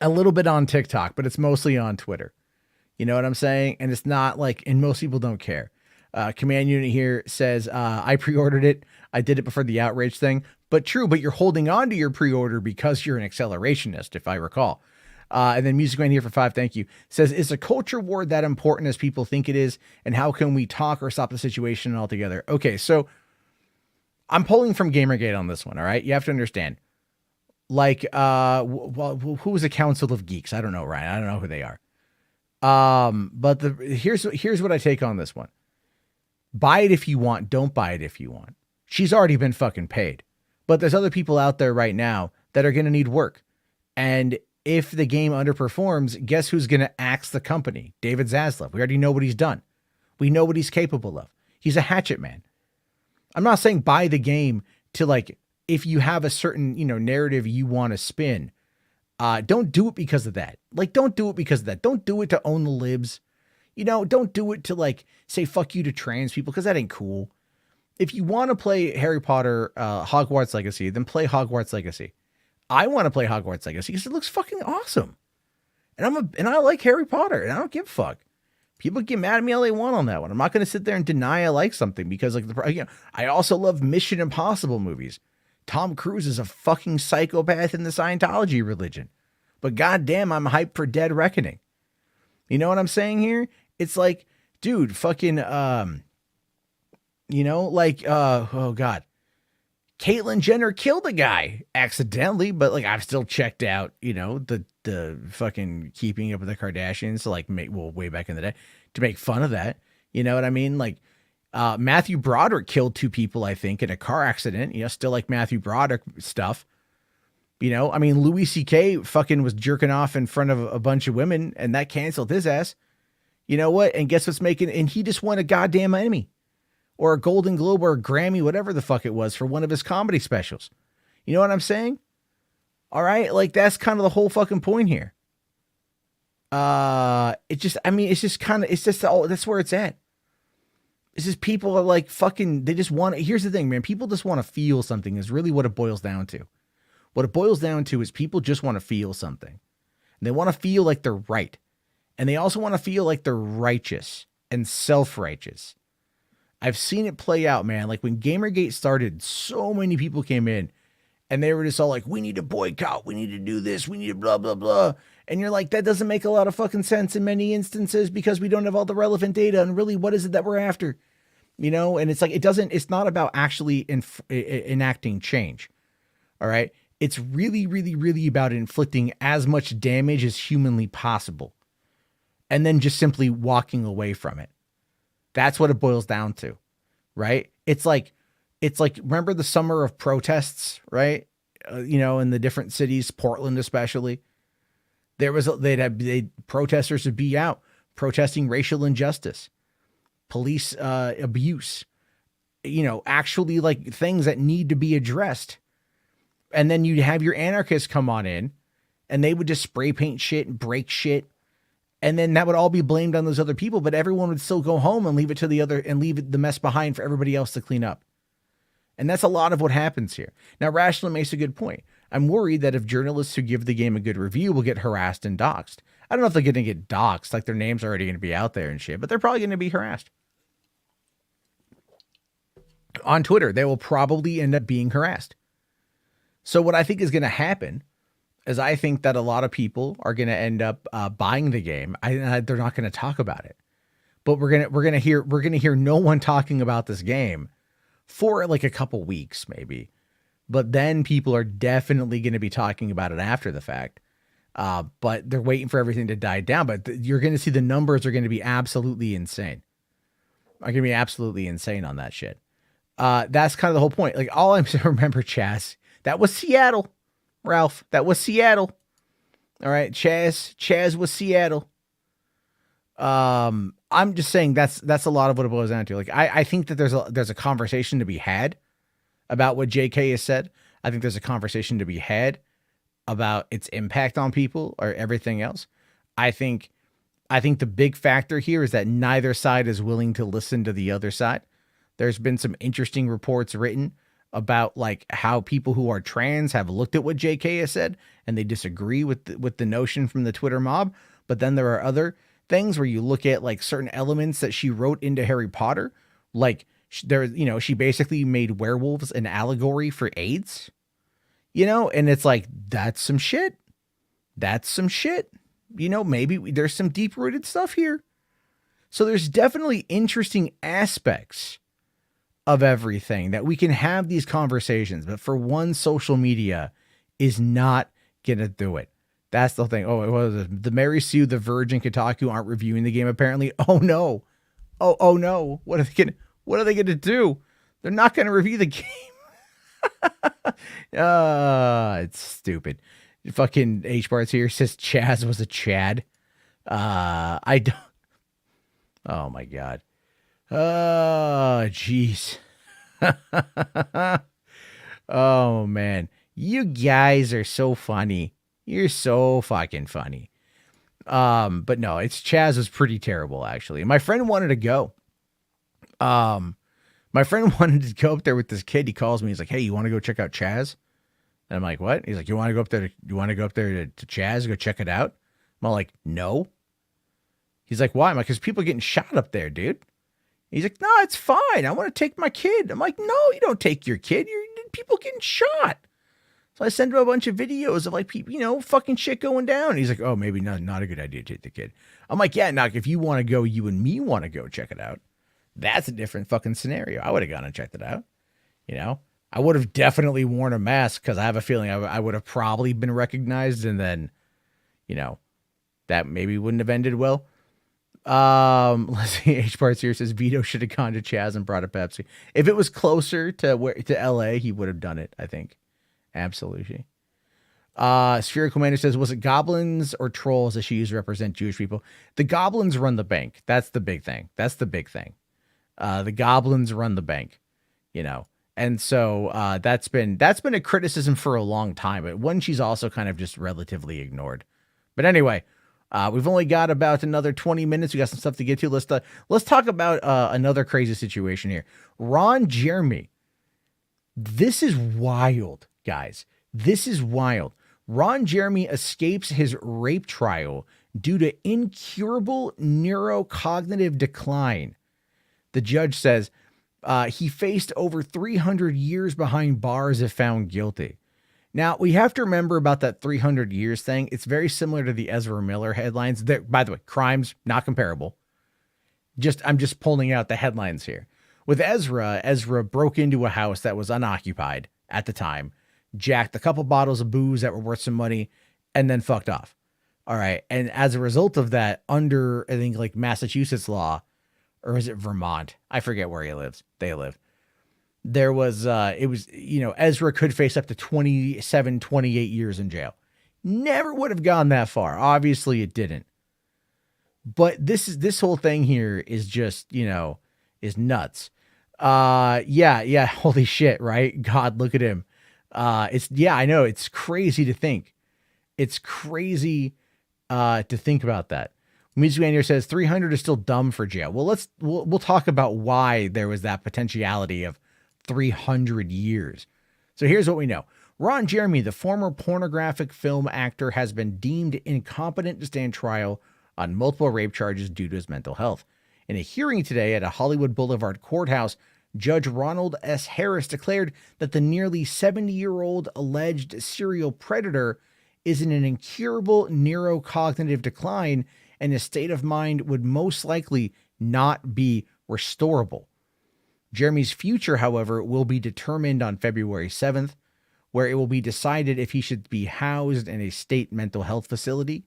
A little bit on TikTok, but it's mostly on Twitter. You know what I'm saying? And it's not like, and most people don't care. Command Unit here says, I pre-ordered it. I did it before the outrage thing, but true, but you're holding on to your pre-order because you're an accelerationist, if I recall. And then Music Man here for 5, thank you, says, is a culture war that important as people think it is? And how can we talk or stop the situation altogether? Okay, so I'm pulling from Gamergate on this one, all right? You have to understand. Like, who was the Council of Geeks? I don't know, Ryan. I don't know who they are. But here's what I take on this one. Buy it if you want. Don't buy it if you want. She's already been fucking paid. But there's other people out there right now that are going to need work. And if the game underperforms, guess who's going to axe the company? David Zaslav. We already know what he's done. We know what he's capable of. He's a hatchet man. I'm not saying buy the game to, like, if you have a certain, you know, narrative you want to spin, don't do it because of that. Like, don't do it because of that. Don't do it to own the libs. You know, don't do it to, like, say fuck you to trans people, because that ain't cool. If you want to play Harry Potter, Hogwarts Legacy, then play Hogwarts Legacy. I want to play Hogwarts Legacy because it looks fucking awesome. And I like Harry Potter, and I don't give a fuck. People get mad at me all they want on that one. I'm not going to sit there and deny I like something because, like, I also love Mission Impossible movies. Tom Cruise is a fucking psychopath in the Scientology religion, but goddamn, I'm hyped for Dead Reckoning. You know what I'm saying here? It's like, dude, fucking, oh God. Caitlyn Jenner killed a guy accidentally, but like I've still checked out, the fucking Keeping Up with the Kardashians to like way back in the day to make fun of that. You know what I mean? Like Matthew Broderick killed 2 people, I think, in a car accident. Still like Matthew Broderick stuff. Louis C.K. fucking was jerking off in front of a bunch of women, and that canceled his ass. You know what? And guess what's and he just won a goddamn Emmy or a Golden Globe or a Grammy, whatever the fuck it was, for one of his comedy specials. You know what I'm saying? All right. Like, that's kind of the whole fucking point here. That's where it's at. It's just people are like fucking, they just want to, here's the thing, man. People just want to feel something is really what it boils down to. What it boils down to is people just want to feel something. And they want to feel like they're right. And they also want to feel like they're righteous and self-righteous. I've seen it play out, man. Like when Gamergate started, so many people came in and they were just all like, we need to boycott. We need to do this. We need to blah, blah, blah. And you're like, that doesn't make a lot of fucking sense in many instances because we don't have all the relevant data. And really, what is it that we're after? And it's like, it's not about actually enacting change. All right. It's really, really, really about inflicting as much damage as humanly possible. And then just simply walking away from it. That's what it boils down to, right? It's like, remember the summer of protests, right? In the different cities, Portland especially. Protesters would be out protesting racial injustice, police abuse, actually like things that need to be addressed. And then you'd have your anarchists come on in, and they would just spray paint shit and break shit. And then that would all be blamed on those other people, but everyone would still go home and leave it to the other and leave the mess behind for everybody else to clean up. And that's a lot of what happens here. Now, Rational makes a good point. I'm worried that if journalists who give the game a good review will get harassed and doxxed. I don't know if they're going to get doxxed, like their name's already going to be out there and shit, but they're probably going to be harassed. On Twitter, they will probably end up being harassed. So what I think is going to happen is I think that a lot of people are going to end up buying the game. They're not going to talk about it, but we're going to hear no one talking about this game for like a couple weeks, maybe. But then people are definitely going to be talking about it after the fact. But they're waiting for everything to die down. But you're going to see the numbers are going to be absolutely insane. Are going to be absolutely insane on that shit. That's kind of the whole point. Like all I'm remember, Chaz, that was Seattle. Ralph, that was Seattle. All right, Chaz was Seattle. I'm just saying that's a lot of what it boils down to. Like I think that there's a conversation to be had about what JK has said. I think there's a conversation to be had about its impact on people or everything else. I think the big factor here is that neither side is willing to listen to the other side. There's been some interesting reports written about like how people who are trans have looked at what JK has said and they disagree with the notion from the Twitter mob. But then there are other things where you look at like certain elements that she wrote into Harry Potter, like she basically made werewolves an allegory for AIDS, and it's like, that's some shit. Maybe there's some deep rooted stuff here. So there's definitely interesting aspects of everything that we can have these conversations, but for one, social media is not going to do it. That's the thing. Oh, it was the Mary Sue, the Verge, and Kotaku aren't reviewing the game. Apparently. Oh no. Oh no. What are they going to do? They're not going to review the game. It's stupid. Fucking H-Bart's here says Chaz was a Chad. I don't. Oh my God. Oh, jeez. Oh man. You guys are so funny. You're so fucking funny. But no, Chaz was pretty terrible, actually. My friend wanted to go. My friend wanted to go up there with this kid. He calls me. He's like, hey, you want to go check out Chaz? And I'm like, what? He's like, you want to go up there? You want to go up there to Chaz, go check it out? I'm all like, no. He's like, why? I'm like, because people are getting shot up there, dude. He's like, no, it's fine. I want to take my kid. I'm like, no, you don't take your kid. You're people getting shot. So I send him a bunch of videos of like people, fucking shit going down. He's like, oh, maybe not a good idea to take the kid. I'm like, yeah, Knock, if you want to go, you and me want to go check it out. That's a different fucking scenario. I would have gone and checked it out. I would have definitely worn a mask because I have a feeling I would have probably been recognized, and then, that maybe wouldn't have ended well. Let's see. H Parts here says Vito should have gone to Chaz and brought a Pepsi. If it was closer to LA, he would have done it, I think. Absolutely. Spherical Commander says, was it goblins or trolls that she used to represent Jewish people? The goblins run the bank. That's the big thing. The goblins run the bank, And so that's been a criticism for a long time, but one she's also kind of just relatively ignored. But anyway, we've only got about another 20 minutes. We got some stuff to get to. Let's talk about another crazy situation here. Ron Jeremy. This is wild, guys. This is wild. Ron Jeremy escapes his rape trial due to incurable neurocognitive decline. The judge says he faced over 300 years behind bars if found guilty. Now, we have to remember about that 300 years thing. It's very similar to the Ezra Miller headlines. By the way, crimes, not comparable. I'm just pulling out the headlines here. With Ezra broke into a house that was unoccupied at the time, jacked a couple bottles of booze that were worth some money, and then fucked off. All right. And as a result of that, under, I think, like Massachusetts law, or is it Vermont? I forget where they live. There was, Ezra could face up to 27, 28 years in jail. Never would have gone that far. Obviously it didn't. But this whole thing here is just, is nuts. Yeah. Holy shit. Right. God, look at him. I know it's crazy to think. It's crazy, to think about that. Music Man here says 300 is still dumb for jail. Well, we'll talk about why there was that potentiality of 300 years. So here's what we know. Ron Jeremy, the former pornographic film actor, has been deemed incompetent to stand trial on multiple rape charges due to his mental health. In a hearing today at a Hollywood Boulevard courthouse, Judge Ronald S. Harris declared that the nearly 70-year-old alleged serial predator is in an incurable neurocognitive decline, and his state of mind would most likely not be restorable. Jeremy's future, however, will be determined on February 7th, where it will be decided if he should be housed in a state mental health facility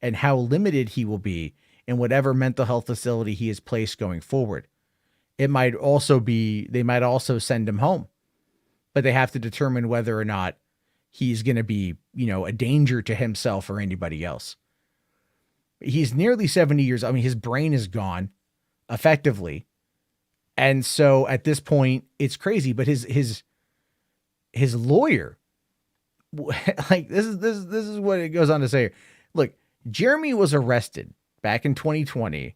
and how limited he will be in whatever mental health facility he is placed going forward. They might also send him home, but they have to determine whether or not he's going to be, a danger to himself or anybody else. He's nearly 70 years. I mean, his brain is gone effectively. And so at this point it's crazy, but his lawyer, like this is what it goes on to say. Look, Jeremy was arrested back in 2020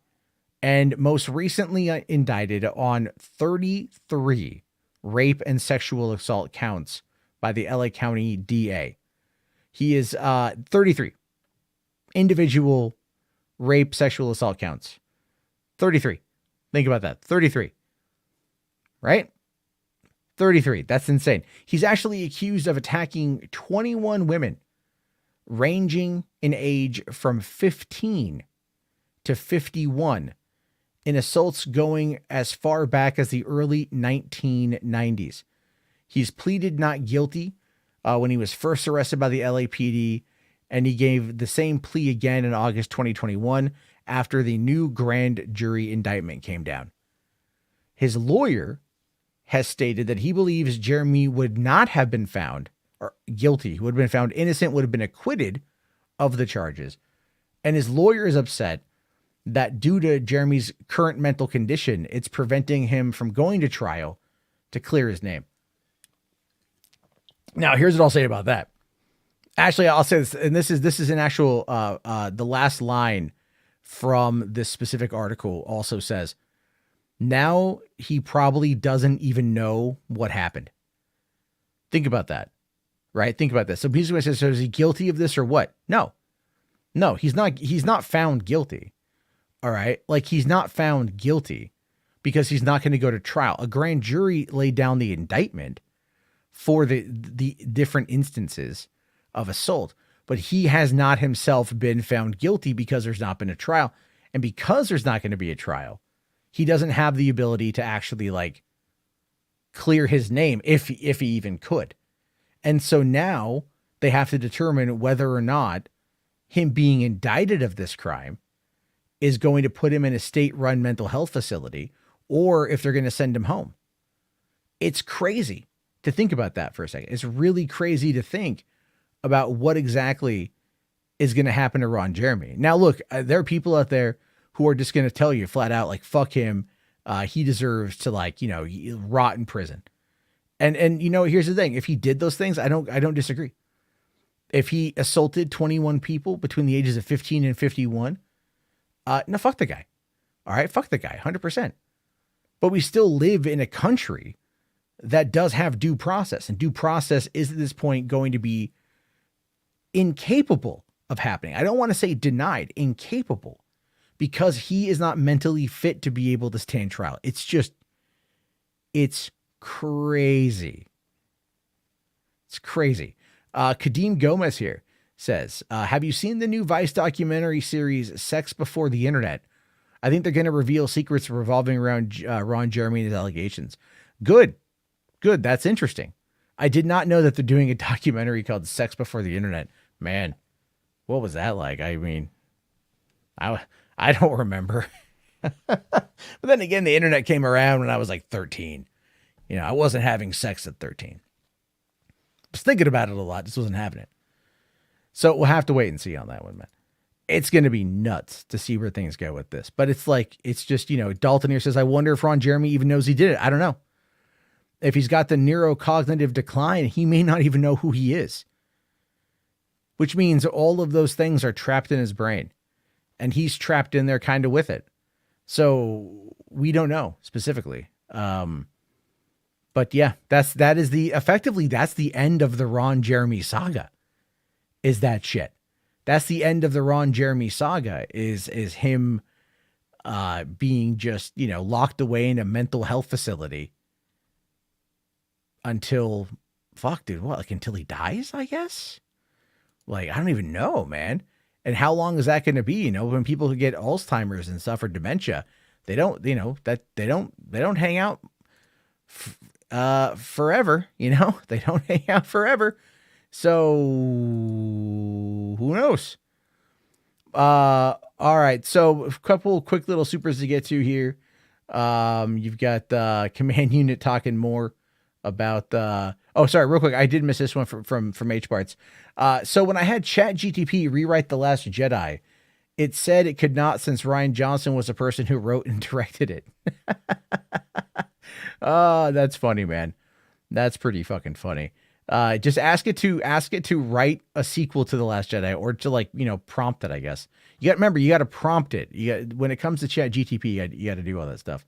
and most recently indicted on 33 rape and sexual assault counts by the LA County DA. He is 33 individual rape, sexual assault counts. 33. Think about that. 33. Right? 33. That's insane. He's actually accused of attacking 21 women ranging in age from 15 to 51 in assaults going as far back as the early 1990s. He's pleaded not guilty when he was first arrested by the LAPD, and he gave the same plea again in August 2021 after the new grand jury indictment came down. His lawyer has stated that he believes Jeremy would not have been found or guilty. He would have been found innocent, would have been acquitted of the charges. And his lawyer is upset that due to Jeremy's current mental condition, it's preventing him from going to trial to clear his name. Now, here's what I'll say about that. Actually, I'll say this, and this is an actual, the last line from this specific article also says, now he probably doesn't even know what happened. Think about that, right? Think about this. So he's going to say, so is he guilty of this or what? No, he's not. He's not found guilty. All right. Like, he's not found guilty because he's not going to go to trial. A grand jury laid down the indictment for the different instances of assault, but he has not himself been found guilty because there's not been a trial. And because there's not going to be a trial, he doesn't have the ability to actually like clear his name if he even could. And so now they have to determine whether or not him being indicted of this crime is going to put him in a state-run mental health facility or if they're going to send him home. It's crazy to think about that for a second. It's really crazy to think about what exactly is going to happen to Ron Jeremy. Now, look, there are people out there who are just going to tell you flat out, like, fuck him. He deserves to, like, you know, rot in prison. And, you know, here's the thing. If he did those things, I don't disagree. If he assaulted 21 people between the ages of 15 and 51, no, fuck the guy. All right. Fuck the guy 100%. But we still live in a country that does have due process, and due process is at this point going to be incapable of happening. I don't want to say denied, incapable, because he is not mentally fit to be able to stand trial. It's crazy. It's crazy. Kadeem Gomez here says, have you seen the new Vice documentary series, Sex Before the Internet? I think they're going to reveal secrets revolving around Ron Jeremy and his allegations. Good. That's interesting. I did not know that they're doing a documentary called Sex Before the Internet. Man, what was that like? I mean, I don't remember. But then again, the internet came around when I was like 13. You know, I wasn't having sex at 13. I was thinking about it a lot. Just wasn't having it. So we'll have to wait and see on that one, man. It's going to be nuts to see where things go with this. But it's like, it's just, you know, Dalton here says, I wonder if Ron Jeremy even knows he did it. I don't know. If he's got the neurocognitive decline, he may not even know who he is. Which means all of those things are trapped in his brain. And he's trapped in there kind of with it. So we don't know specifically. But yeah, that's the end of the Ron Jeremy saga. Is that shit. That's the end of the Ron Jeremy saga is him being just, you know, locked away in a mental health facility until until he dies, I guess. Like, I don't even know, man. And how long is that going to be? You know, when people get Alzheimer's and stuff or dementia, they don't, you know, they don't hang out forever, you know, they don't hang out forever. So who knows? All right. So a couple quick little supers to get to here. You've got Command Unit talking more about real quick. I did miss this one from H Parts. So when I had ChatGTP rewrite The Last Jedi, it said it could not, since Rian Johnson was the person who wrote and directed it. Oh, that's funny, man. That's pretty fucking funny. Just ask it to write a sequel to The Last Jedi, or to, like, you know, prompt it, I guess. You got to remember, you got to prompt it. When it comes to ChatGTP, you got to do all that stuff.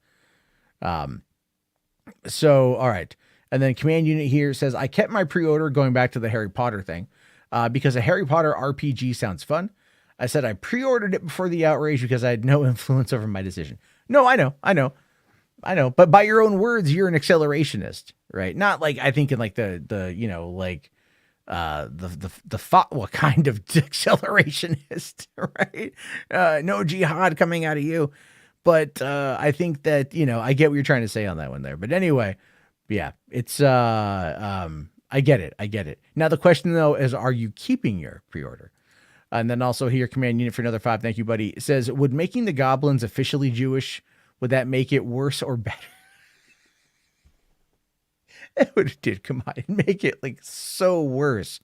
So, all right. And then Command Unit here says, I kept my pre-order going back to the Harry Potter thing, because a Harry Potter RPG sounds fun. I said I pre-ordered it before the outrage because I had no influence over my decision. No, I know. But by your own words, you're an accelerationist, right? Not like, I think in like the you know, like what kind of accelerationist, right? No jihad coming out of you. But I think that, you know, I get what you're trying to say on that one there. But anyway, yeah, it's I get it. Now the question though is, are you keeping your pre-order? And then also here, Command Unit for another 5. Thank you, buddy. It says, would making the goblins officially Jewish, would that make it worse or better? Dude, come on. It'd make it like so worse.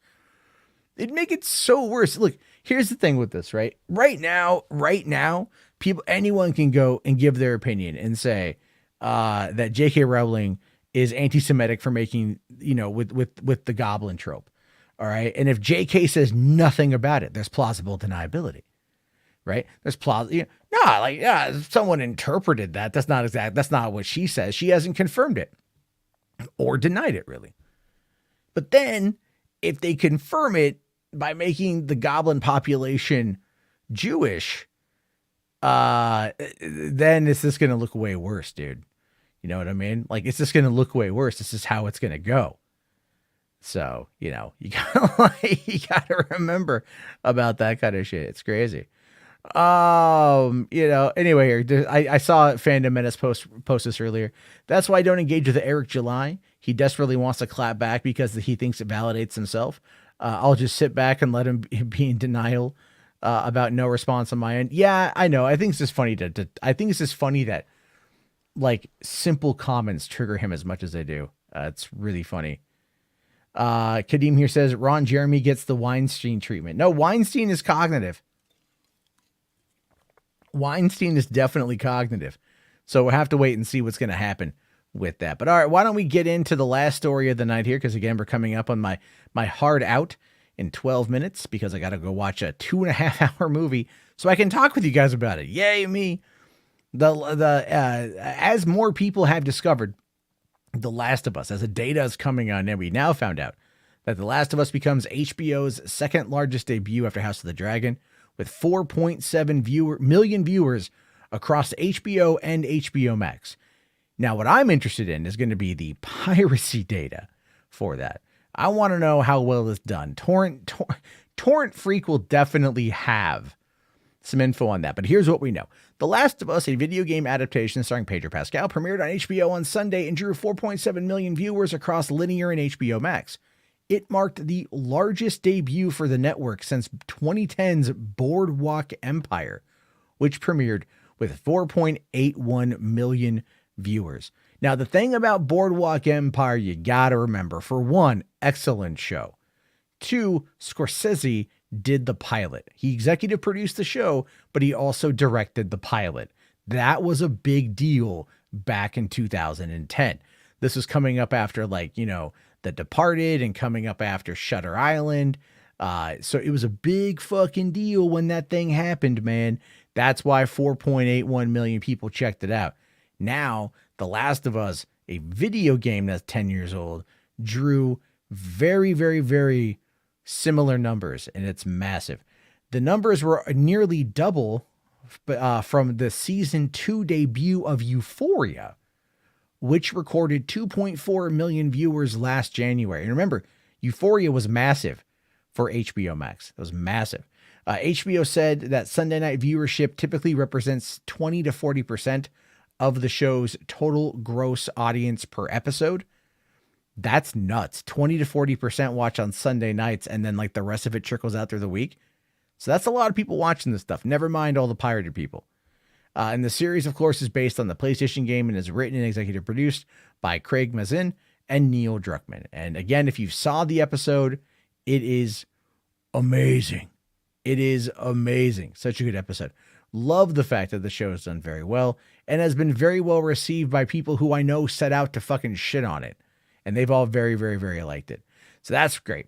It'd make it so worse. Look, here's the thing with this, right? Right now, anyone can go and give their opinion and say that J.K. Rowling is anti-Semitic for making, you know, with the goblin trope. All right. And if JK says nothing about it, there's plausible deniability, right? There's someone interpreted that. That's not exact. That's not what she says. She hasn't confirmed it or denied it, really. But then if they confirm it by making the goblin population Jewish, then it's just going to look way worse, dude. You know what I mean? Like, it's just going to look way worse. This is how it's going to go. So, you gotta remember about that kind of shit. It's crazy. Anyway, I saw Fandom Menace post this earlier. That's why I don't engage with Eric July. He desperately wants to clap back because he thinks it validates himself. I'll just sit back and let him be in denial about no response on my end. Yeah, I know. I think it's just funny that like simple comments trigger him as much as they do. It's really funny. Kadeem here says Ron Jeremy gets the Weinstein treatment. No, Weinstein is cognitive. Weinstein is definitely cognitive. So we'll have to wait and see what's going to happen with that. But all right, why don't we get into the last story of the night here? Because again, we're coming up on my hard out in 12 minutes because I got to go watch a 2.5 hour movie so I can talk with you guys about it. Yay, me. As more people have discovered The Last of Us, as the data is coming on, and we now found out that The Last of Us becomes HBO's second largest debut after House of the Dragon, with 4.7 million viewers across HBO and HBO Max. Now, what I'm interested in is going to be the piracy data for that. I want to know how well it's done. Torrent Freak will definitely have some info on that, but here's what we know. The Last of Us, a video game adaptation starring Pedro Pascal, premiered on HBO on Sunday and drew 4.7 million viewers across linear and HBO Max. It marked the largest debut for the network since 2010's Boardwalk Empire, which premiered with 4.81 million viewers. Now, the thing about Boardwalk Empire you gotta remember, for one, excellent show. Two, Scorsese did the pilot. He executive produced the show, but he also directed the pilot. That was a big deal back in 2010. This was coming up after, The Departed and coming up after Shutter Island. So it was a big fucking deal when that thing happened, man. That's why 4.81 million people checked it out. Now, The Last of Us, a video game that's 10 years old, drew very, very, very similar numbers, and it's massive. The numbers were nearly double from the season 2 debut of Euphoria, which recorded 2.4 million viewers last January. And remember, Euphoria was massive for HBO Max. It was massive. HBO said that Sunday night viewership typically represents 20 to 40% of the show's total gross audience per episode. That's nuts. 20 to 40% watch on Sunday nights, and then the rest of it trickles out through the week. So that's a lot of people watching this stuff. Never mind all the pirated people. And the series, of course, is based on the PlayStation game and is written and executive produced by Craig Mazin and Neil Druckmann. And again, if you saw the episode, it is amazing. It is amazing. Such a good episode. Love the fact that the show has done very well and has been very well received by people who I know set out to fucking shit on it. And they've all very, very, very liked it. So that's great.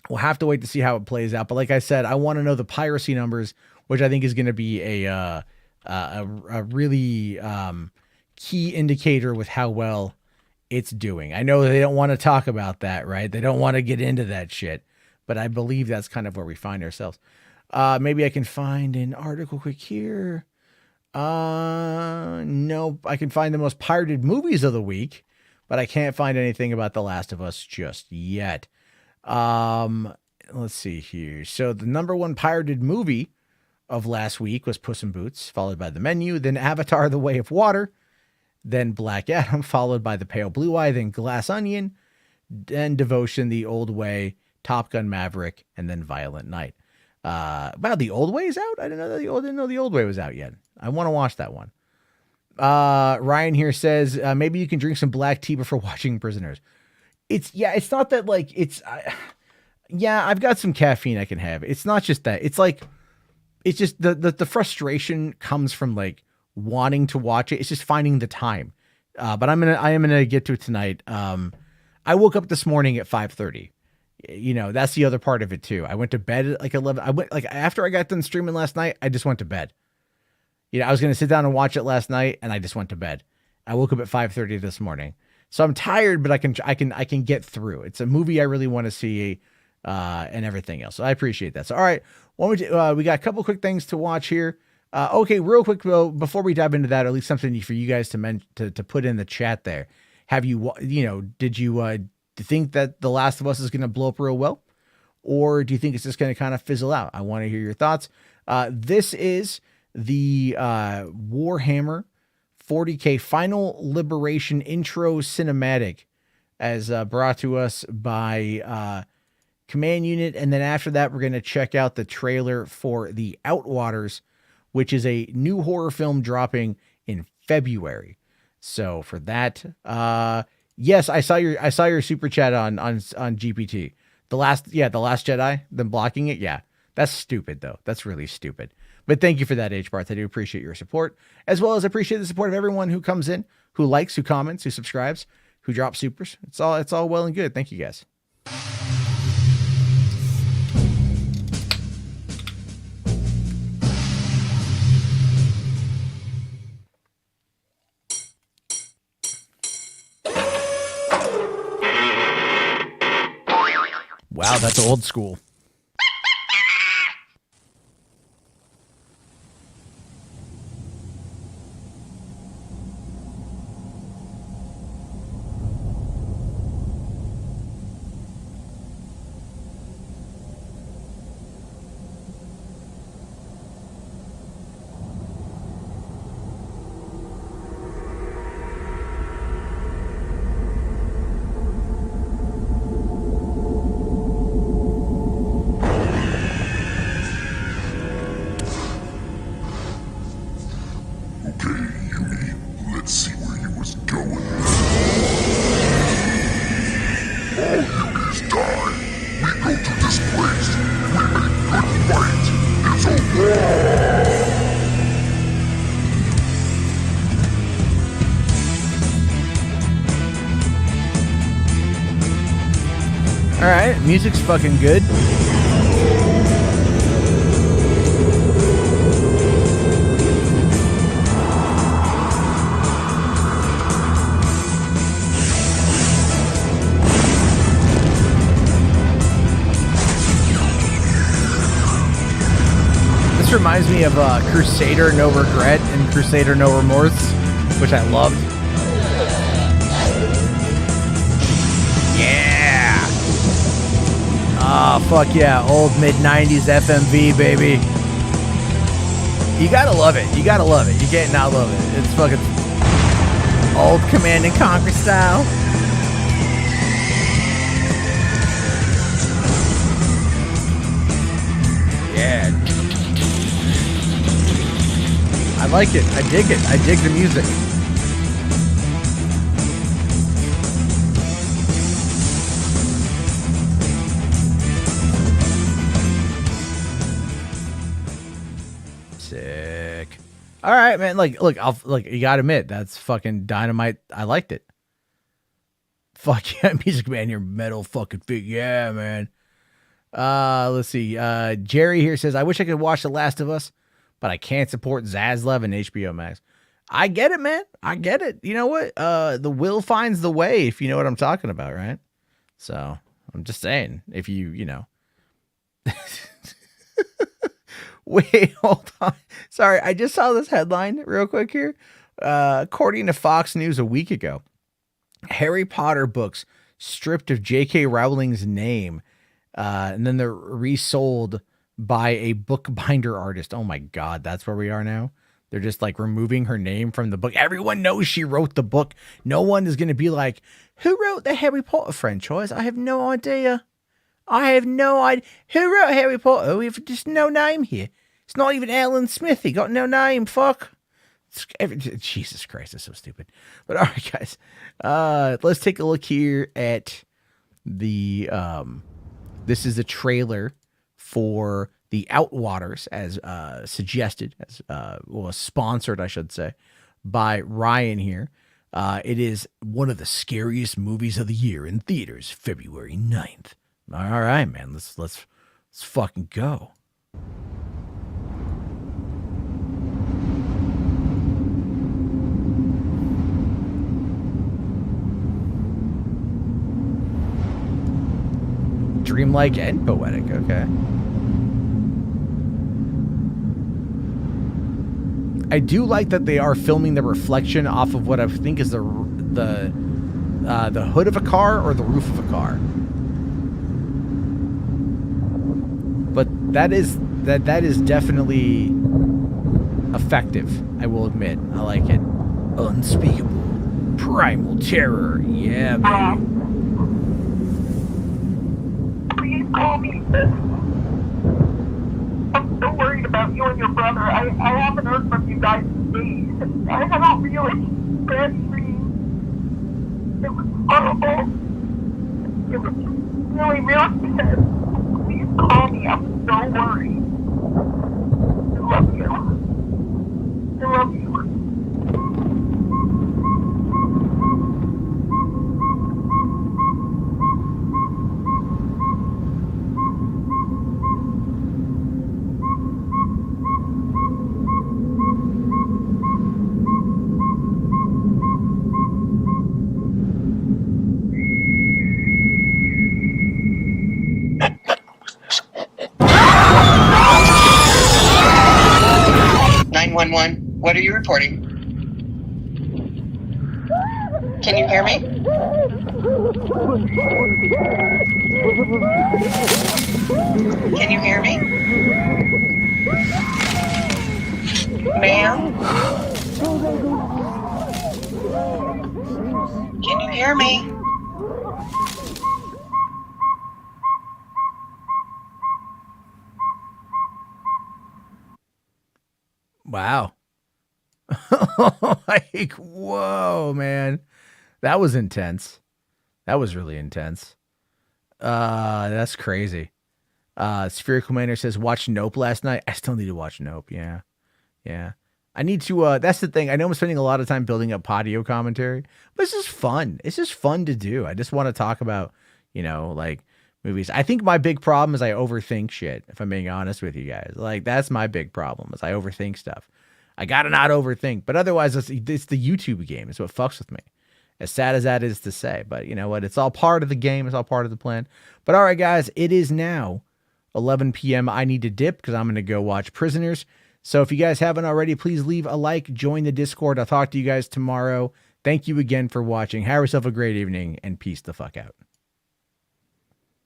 We'll have to wait to see how it plays out. But like I said, I want to know the piracy numbers, which I think is going to be a really key indicator with how well it's doing. I know they don't want to talk about that, right? They don't want to get into that shit. But I believe that's kind of where we find ourselves. Maybe I can find an article quick here. No, I can find the most pirated movies of the week, but I can't find anything about The Last of Us just yet. Let's see here. So the number one pirated movie of last week was Puss in Boots, followed by The Menu, then Avatar: The Way of Water, then Black Adam, followed by The Pale Blue Eye, then Glass Onion, then Devotion, The Old Way, Top Gun Maverick, and then Violent Night. Wow, The Old Way is out? I didn't know The Old Way was out yet. I want to watch that one. Ryan here says, maybe you can drink some black tea before watching Prisoners. It's not that I've got some caffeine I can have. It's not just that. It's just the frustration comes from wanting to watch it. It's just finding the time. But I am going to get to it tonight. I woke up this morning at 5:30. That's the other part of it too. I went to bed at 11. I went after I got done streaming last night, I just went to bed. I was going to sit down and watch it last night and I just went to bed. I woke up at 5:30 this morning. So I'm tired, but I can get through. It's a movie I really want to see, and everything else. So I appreciate that. So all right, we got a couple quick things to watch here. Okay, real quick though, before we dive into that, or at least something for you guys to put in the chat there. Have you did you think that The Last of Us is going to blow up real well, or do you think it's just going to kind of fizzle out? I want to hear your thoughts. This is the Warhammer 40K Final Liberation Intro Cinematic, as brought to us by Command Unit. And then after that, we're going to check out the trailer for The Outwaters, which is a new horror film dropping in February. So for that, yes, I saw your super chat on GPT. The Last Jedi, them blocking it. Yeah, that's stupid though. That's really stupid. But thank you for that, H-Barth. I do appreciate your support, as well as appreciate the support of everyone who comes in, who likes, who comments, who subscribes, who drops supers. It's all well and good. Thank you guys. Wow, that's old school. All right, music's fucking good. This reminds me of Crusader No Regret and Crusader No Remorse, which I loved. Oh, fuck yeah. Old mid-90s FMV, baby. You gotta love it. You gotta love it. You can't not love it. It's fucking old Command and Conquer style. Yeah. I like it. I dig it. I dig the music. Sick. All right, man. Look, you gotta admit, that's fucking dynamite. I liked it. Fuck yeah, Music Man, your metal fucking feet. Yeah, man. Let's see. Jerry here says, I wish I could watch The Last of Us, but I can't support Zaslav and HBO Max. I get it, man. I get it. You know what? The will finds the way, if you know what I'm talking about, right? So I'm just saying, if you know. Wait, hold on. Sorry, I just saw this headline real quick here. According to Fox News a week ago, Harry Potter books stripped of J.K. Rowling's name, and then they're resold by a bookbinder artist. Oh my God, that's where we are now. They're just like removing her name from the book. Everyone knows she wrote the book. No one is going to be like, who wrote the Harry Potter franchise? I have no idea. I have no idea. Who wrote Harry Potter? Oh, we've just no name here. It's not even Alan Smith. He got no name. Fuck. Jesus Christ, that's so stupid. But all right, guys. Let's take a look here at the this is the trailer for The Outwaters, as suggested, as sponsored, I should say, by Ryan here. It is one of the scariest movies of the year in theaters, February 9th. All right, man. Let's fucking go. dreamlike and poetic. Okay. I do like that they are filming the reflection off of what I think is the hood of a car or the roof of a car. But that is definitely effective, I will admit. I like it. Unspeakable primal terror. Yeah, baby. Please call me, sis. I'm so worried about you and your brother. I haven't heard from you guys in days. I had a really bad dream. It was horrible. It was really, really sad. Please call me. I'm so worried. I love you. I love you. What are you reporting? Can you hear me? Can you hear me? Ma'am? Can you hear me? Wow. Like, whoa, man. That was intense. That was really intense. That's crazy. Spherical Manor says, watch Nope last night. I still need to watch Nope. Yeah. Yeah. I need to, that's the thing. I know I'm spending a lot of time building up patio commentary, but it's just fun. It's just fun to do. I just want to talk about, like movies. I think my big problem is I overthink shit, if I'm being honest with you guys. Like, that's my big problem is I overthink stuff. I gotta not overthink, but otherwise it's the YouTube game. It's what fucks with me. As sad as that is to say, but you know what? It's all part of the game. It's all part of the plan. But all right, guys, it is now 11 p.m. I need to dip because I'm going to go watch Prisoners. So if you guys haven't already, please leave a like, join the Discord. I'll talk to you guys tomorrow. Thank you again for watching. Have yourself a great evening and peace the fuck out.